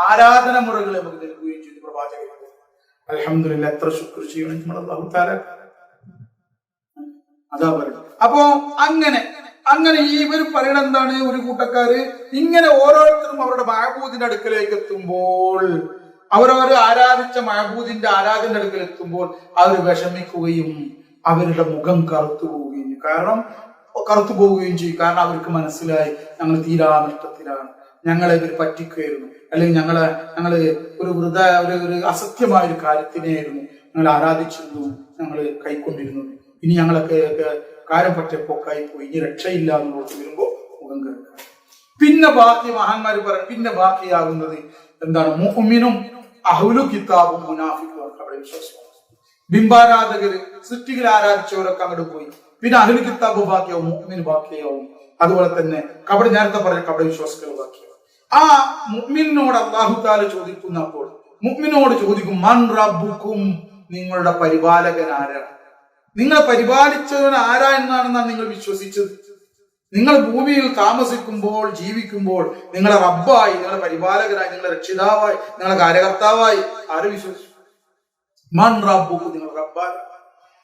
ആരാധന മുറകളെ നമുക്ക് നൽകുകയും ചെയ്തു പ്രവാചകൻ. അൽഹംദുലില്ലാഹ്, എത്ര ശുക്ർ ചെയ്യണം നമ്മൾ അല്ലാഹു തആല. അതാ പറയുന്നത്. അപ്പോ അങ്ങനെ അങ്ങനെ ഇവർ പറയണ എന്താണ്, ഒരു കൂട്ടക്കാര് ഇങ്ങനെ ഓരോരുത്തരും അവരുടെ മഹബൂദിന്റെ അടുക്കലേക്ക് എത്തുമ്പോൾ, അവരവർ ആരാധിച്ച മഹബൂദിന്റെ ആരാധന അടുക്കൽ എത്തുമ്പോൾ അവർ വിഷമിക്കുകയും അവരുടെ മുഖം കറുത്തു പോവുകയും ചെയ്യും. കാരണം അവർക്ക് മനസ്സിലായി ഞങ്ങൾ തീരാ നഷ്ടത്തിലാണ്, ഞങ്ങളെ ഇവർ പറ്റിക്കുകയായിരുന്നു, അല്ലെങ്കിൽ ഞങ്ങള് ഒരു അസത്യമായ ഒരു കാര്യത്തിനെയായിരുന്നു ഞങ്ങൾ ആരാധിച്ചിരുന്നു, ഞങ്ങൾ കൈക്കൊണ്ടിരുന്നത്. ഇനി ഞങ്ങളൊക്കെ കാര്യം പറ്റപ്പോക്കായി പോയി, ഇനി രക്ഷയില്ല എന്നോട്ട് വരുമ്പോ മുഖം കറുക്കുക. പിന്നെ ബാക്കി മഹാന്മാര് പറയും, പിന്നെ ബാക്കിയാകുന്നത് എന്താണ്? മുഅ്മിനും അഹ്ലു കിതാബും മുനാഫിഖും അവിടെ വിശ്വാസം. ബിംബാരാധകര് സൃഷ്ടികൾ ആരാധിച്ചവരൊക്കെ അങ്ങോട്ട് പോയി. പിന്നെ അഹ്ലു കിതാബ് ബാക്കിയാവും, മുഅ്മിൻ ബാക്കിയാവും. അതുപോലെ തന്നെ നേരത്തെ പറഞ്ഞ കപട വിശ്വാസികൾ ബാക്കിയാവും. ആ മുഅ്മിനോട് അല്ലാഹു തആല ചോദിക്കുന്നപ്പോൾ മുഅ്മിനോട് ചോദിക്കും, മൻ റബ്ബുക്കും, നിങ്ങളുടെ പരിപാലകൻ ആരാണ്? നിങ്ങളെ പരിപാലിച്ചവൻ ആരാ എന്നാണെന്നാണ് നിങ്ങൾ വിശ്വസിച്ചത്? നിങ്ങൾ ഭൂമിയിൽ താമസിക്കുമ്പോൾ ജീവിക്കുമ്പോൾ നിങ്ങളെ റബ്ബായി, നിങ്ങളെ പരിപാലകനായി, നിങ്ങളെ രക്ഷിതാവായി, നിങ്ങളെ കാര്യകർത്താവായി ആര് വിശ്വസിച്ചു? മൻ റബ്ബുക്കും, നിങ്ങൾ റബ്ബായ.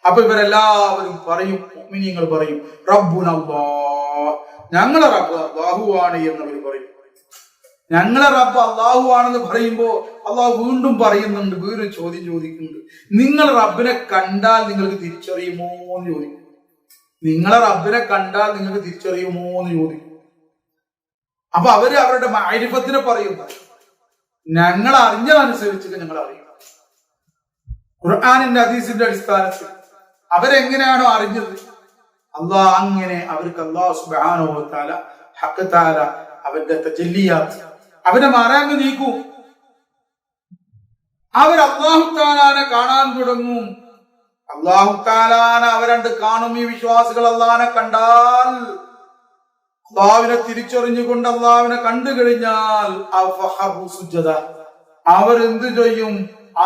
അപ്പൊ ഇവരെല്ലാവരും പറയും, മുഅ്മിനീങ്ങൾ പറയും, റബ്ബുന അല്ലാഹ്, ഞങ്ങളെ റബ്ബ് അല്ലാഹുവാണ് എന്നവർ പറയും. ഞങ്ങളെ റബ്ബ് അല്ലാഹു ആണെന്ന് പറയുമ്പോ അല്ലാഹു വീണ്ടും പറയുന്നുണ്ട്, വീണ്ടും ചോദ്യം ചോദിക്കുന്നുണ്ട്, നിങ്ങൾ റബ്ബിനെ കണ്ടാൽ നിങ്ങൾക്ക് തിരിച്ചറിയുമോ എന്ന് ചോദിക്കും. നിങ്ങളെ റബ്ബിനെ കണ്ടാൽ നിങ്ങൾക്ക് തിരിച്ചറിയുമോ എന്ന് ചോദിക്കും. അപ്പൊ അവര് അവരുടെ മഅരിഫത്തിനെ പറയുന്നു, ഞങ്ങൾ അറിഞ്ഞതനുസരിച്ച് ഞങ്ങൾ അറിയും. ഖുർആനിന്റെ ഹദീസിന്റെ അടിസ്ഥാനത്തിൽ അവരെങ്ങനെയാണോ അറിഞ്ഞത്, അല്ലാഹ് അങ്ങനെ അവർക്ക് അല്ലാഹു സുബ്ഹാനഹു വ തആല ഹഖ് തആല അവരുടെ തജല്ലിയാത്ത് അവരെ മാറാങ്ങ് നീക്കും. അവർ അല്ലാഹു തആലാനെ കാണാൻ തുടങ്ങും. അല്ലാഹു തആലാനെ അവരണ്ട് കാണും. ഈ വിശ്വാസികൾ അല്ലാഹനെ കണ്ടാൽ, അല്ലാഹുവിനെ തിരിച്ചറിഞ്ഞുകൊണ്ട് അല്ലാഹുവിനെ കണ്ടു കഴിഞ്ഞാൽ അവരെന്ത് ചെയ്യും?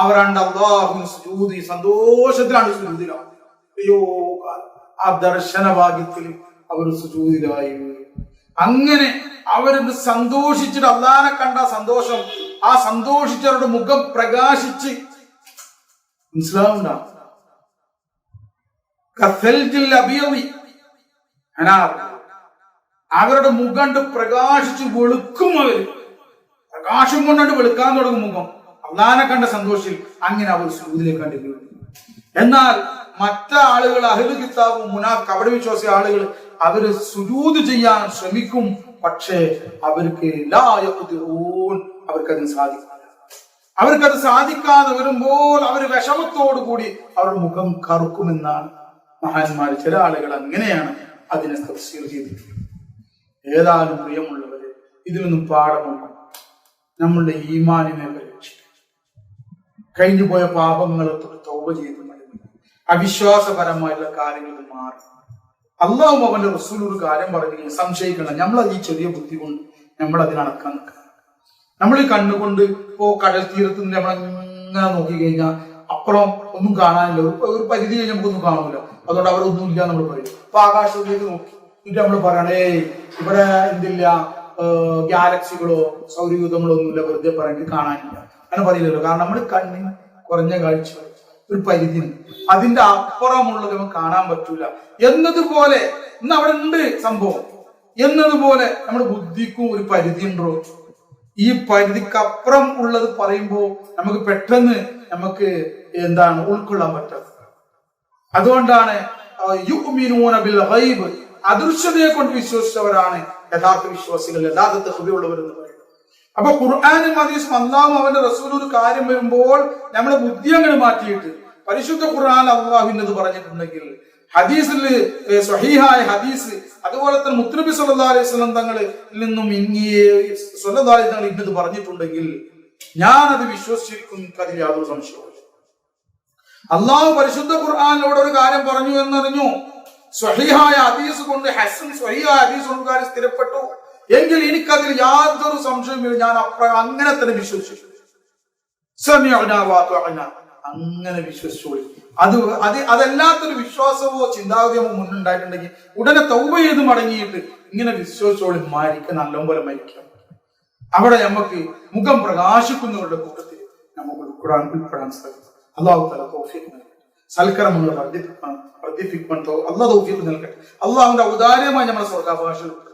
അവരണ്ട് അല്ലാഹുവിന് സുജൂദി, സന്തോഷത്തിലാണ് സുജൂദിലാണ്. അയ്യോ, ആ ദർശന ഭാഗ്യത്തിൽ അവർ സുജൂദിലായി. അങ്ങനെ അവരെന്ത് സന്തോഷിച്ചിട്ട്, അല്ലാഹനെ കണ്ട സന്തോഷം, ആ സന്തോഷിച്ചവരുടെ മുഖം പ്രകാശിച്ച്, മനസ്സിലാവുണ്ട, അവരുടെ മുഖം പ്രകാശിച്ച് വെളുക്കും. അവര് പ്രകാശം കൊണ്ടു വെളുക്കാൻ തുടങ്ങും മുഖം, അല്ലാഹനെ കണ്ട സന്തോഷിൽ. അങ്ങനെ അവർ സുജൂദിലേക്ക് കണ്ടു. എന്നാൽ മറ്റാളുകൾ, അഹ്ലു കിതാബും കപട വിശ്വാസി ആളുകൾ, അവര് സുജൂദ് ചെയ്യാൻ ശ്രമിക്കും, പക്ഷേ അവർക്ക് അവർക്കതിന് സാധിക്കില്ല. അവർക്കത് സാധിക്കാതെ വരുമ്പോൾ അവർ വിഷമത്തോടു കൂടി അവരുടെ മുഖം കറുക്കുമെന്നാണ് മഹാന്മാർ. ചില ആളുകൾ അങ്ങനെയാണ് അതിനെ തഫ്സീർ ചെയ്തിട്ടുള്ളത്. ഏതാനും പ്രിയമുള്ളവരെ, ഇതിൽ നിന്നും പാഠമുണ്ട്. നമ്മളുടെ ഈമാനിനെ പരീക്ഷിക്കുക, കഴിഞ്ഞുപോയ പാപങ്ങളെ തൗബ ചെയ്ത് അവിശ്വാസപരമായിട്ടുള്ള കാര്യങ്ങൾ മാറി. അള്ളാഹു അവന്റെ റസൂൽ ഒരു കാര്യം പറഞ്ഞു, സംശയിക്കണം. നമ്മളത് ഈ ചെറിയ ബുദ്ധി കൊണ്ട് നമ്മൾ അതിനടക്കാൻ നിൽക്കണം. നമ്മൾ ഈ കണ്ണുകൊണ്ട് ഇപ്പോ കടൽ തീരത്ത് നിന്ന് നമ്മളങ്ങനെ നോക്കി കഴിഞ്ഞാൽ അപ്പുറം ഒന്നും കാണാനില്ല, ഒരു പരിധി കഴിഞ്ഞാൽ നമുക്കൊന്നും കാണൂല. അതുകൊണ്ട് അവിടെ ഒന്നും ഇല്ല നമ്മൾ പറയും. അപ്പൊ ആകാശത്തിലേക്ക് നോക്കി എന്നിട്ട് നമ്മൾ പറയണേ, ഇവിടെ എന്തില്ല, ഗാലക്സികളോ സൗരയൂഥങ്ങളോ ഒന്നുമില്ല, വെറുതെ പറഞ്ഞിട്ട് കാണാനില്ല അങ്ങനെ പറയില്ലല്ലോ. കാരണം നമ്മൾ കണ്ണിന് കുറഞ്ഞ കാഴ്ച ഒരു പരിധി, അതിന്റെ അപ്പുറമുള്ളത് നമുക്ക് കാണാൻ പറ്റൂല എന്നതുപോലെ ഇന്ന് അവിടെ ഉണ്ട് സംഭവം. എന്നതുപോലെ നമ്മുടെ ബുദ്ധിക്കും ഒരു പരിധി ഉണ്ടോ? ഈ പരിധിക്കപ്പുറം ഉള്ളത് പറയുമ്പോ നമുക്ക് പെട്ടെന്ന് എന്താണ് ഉൾക്കൊള്ളാൻ പറ്റാത്തത്. അതുകൊണ്ടാണ് യുഅ്മിനൂന ബിൽ ഗൈബ്, അദൃശ്യതയെ കൊണ്ട് വിശ്വസിച്ചവരാണ് യഥാർത്ഥ വിശ്വാസികൾ, യഥാർത്ഥ തഖ്വയുള്ളവർ എന്ന് പറയുന്നത്. അപ്പൊ ഖുർആനും ഹദീസും അല്ലാഹു അവന്റെ റസൂൽ ഒരു കാര്യം വരുമ്പോൾ നമ്മളെ ബുദ്ധി അങ്ങനെ മാറ്റിയിട്ട് പരിശുദ്ധ ഖുർആൻ അല്ലാഹുവിനത് പറഞ്ഞിട്ടുണ്ടെങ്കിൽ, ഹദീസിൽ സ്വഹീഹായ ഹദീസ്, അതുപോലെ തന്നെ മുത്തുനബി സ്വല്ലല്ലാഹു അലൈഹി വസല്ലം തങ്ങളിൽ നിന്നും സ്വല്ലല്ലാഹു അലൈഹി വസല്ലം ഇന്നത് പറഞ്ഞിട്ടുണ്ടെങ്കിൽ ഞാനത് വിശ്വസിച്ചിരിക്കും, അതിൽ യാതൊരു സംശയവും. അല്ലാഹു പരിശുദ്ധ ഖുർആനിലൂടെ ഒരു കാര്യം പറഞ്ഞു എന്നറിഞ്ഞു, സ്വഹീഹായ ഹദീസ് കൊണ്ട്, സ്വഹീഹായ ഹദീസ് കൊണ്ട് കാര്യം സ്ഥിരപ്പെട്ടു എങ്കിൽ എനിക്കതിൽ യാതൊരു സംശയമില്ല, ഞാൻ അങ്ങനെ തന്നെ വിശ്വസിച്ചു. അങ്ങനെ വിശ്വസിച്ചോളി. അതല്ലാത്തൊരു വിശ്വാസമോ ചിന്താഗതിയോ മുന്നുണ്ടായിട്ടുണ്ടെങ്കിൽ ഉടനെ തൗബ ചെയ്ത് മടങ്ങിയിട്ട് ഇങ്ങനെ വിശ്വസിച്ചോളി, മരിക്ക നല്ലപോലെ മരിക്കാം. അവിടെ നമുക്ക് മുഖം പ്രകാശിക്കുന്നവരുടെ കൂട്ടത്തിൽ നമുക്ക് ഉൾപ്പെടാൻ സാധിക്കും. അല്ലാഹു തആല തൗഫീഖ് നൽകട്ടെ. സൽക്കർമ്മങ്ങൾ വർദ്ധിപ്പിക്കാൻ അള്ളാഹ് തൗഫീഖ് നൽകട്ടെ. അള്ളാഹുവിന്റെ ഔദാര്യമായി നമ്മളെ സ്വർഗ്ഗാവകാശം ഉൾപ്പെടുത്തുക.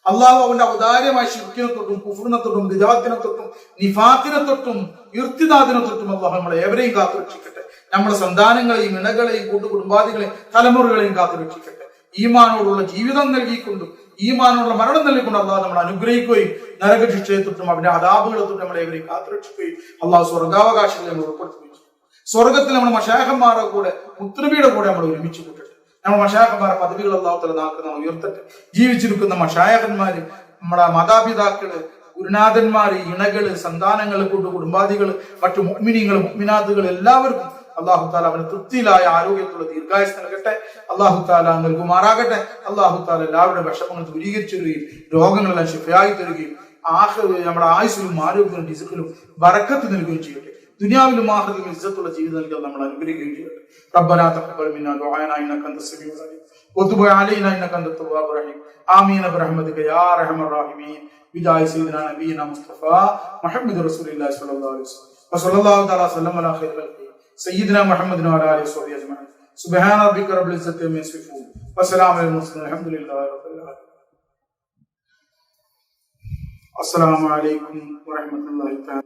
അള്ളാഹു അവന്റെ ഔദാര്യമായി ശിർക്കിനെ തൊട്ടും കുഫ്റിനെ തൊട്ടും ബിദഅത്തിനെ തൊട്ടും നിഫാഖിനെ തൊട്ടും ഇർത്തിദാദിനെ തൊട്ടും അള്ളാഹു നമ്മളെ ഏവരെയും കാത്തുരക്ഷിക്കട്ടെ. നമ്മുടെ സന്താനങ്ങളെയും ഇണകളെയും കൂട്ടുകുടുംബാദികളെയും തലമുറകളെയും കാത്തുരക്ഷിക്കട്ടെ. ഈമാനോടുള്ള ജീവിതം നൽകിക്കൊണ്ടും ഈമാനോടുള്ള മരണം നൽകിക്കൊണ്ട് അള്ളാഹു നമ്മൾ അനുഗ്രഹിക്കുകയും നരകശിക്ഷയെ തൊട്ടും അവന്റെ അദാബുകളെ തൊട്ടും നമ്മളെ ഏവരെയും കാത്തുരക്ഷിക്കുകയും അള്ളാഹു സ്വർഗ്ഗാവകാശങ്ങളെ നമ്മൾ ഉൾപ്പെടുത്തുകയും ചെയ്യും. സ്വർഗത്തിൽ നമ്മുടെ മശായഖന്മാരുടെ കൂടെ മുത്തുനബിയുടെ കൂടെ നമ്മൾ ഒരുമിച്ച് കൂട്ടട്ടെ. നമ്മുടെ മശായഖന്മാരുടെ പദവികൾ അള്ളാഹു തആല നാം ഉയർത്തട്ടെ. ജീവിച്ചിരിക്കുന്ന മശായഖന്മാര്, നമ്മുടെ മാതാപിതാക്കള്, ഗുരുനാഥന്മാര്, ഇണകള്, സന്താനങ്ങള്, കുടുംബാദികള്, മറ്റു മുഅ്മിനീങ്ങൾ, മുഅ്മിനാത്തുകൾ എല്ലാവർക്കും അള്ളാഹു താല അവന് തൃപ്തിയിലായ ആരോഗ്യത്തുള്ള ദീർഘായുസ് നൽകട്ടെ. അള്ളാഹു താല നൽകുമാറാകട്ടെ. അള്ളാഹു താല എല്ലാവരുടെ വിഷമങ്ങൾ ദൂരീകരിച്ചു തരികയും രോഗങ്ങളെല്ലാം ശിഫയായി തരികയും നമ്മുടെ ആയുസ്സിലും ആരോഗ്യത്തിലും ഡിസിക്കിലും ബറക്കത്ത് നൽകുകയും ചെയ്യട്ടെ. ദുനിയാവിലും ആഖിറത്തിലും ഇസ്സത്തുള്ള ജീവിതം നൽകാൻ നമ്മൾ അനുഗ്രഹിക്കുകയും ചെയ്യട്ടെ. റബ്ബനാ തഖബ്ബൽ മിന്നാ ദുആനാ ഇന്നക അൻതസ് സമീഉൽ അലീം വതുബ് അലൈനാ ഇന്നക അൻതത് തവ്വാബുർ റഹീം. ആമീൻ ബിറഹ്മതിക യാ അർഹമർ റഹീമീൻ ബിജായി സയ്യിദിനാ നബിയിനാ മുസ്തഫ മുഹമ്മദ് റസൂലുള്ളാഹി സ്വല്ലല്ലാഹു അലൈഹി വസല്ലം വസല്ലല്ലാഹു തആല വസല്ലം അലാ ഖൈറിൽ ഖൽഖി സയ്യിദിനാ മുഹമ്മദിൻ വഅലാ ആലിഹി വസഹ്ബിഹി അജ്മഈൻ. സുബ്ഹാന റബ്ബിക റബ്ബിൽ ഇസ്സത്തി അമ്മാ യസിഫൂൻ വസലാമുൻ അലൽ മുർസലീൻ അൽഹംദുലില്ലാഹി റബ്ബിൽ ആലമീൻ. അസ്സലാമു അലൈക്കും വറഹ്മത്തുള്ളാഹി തആല.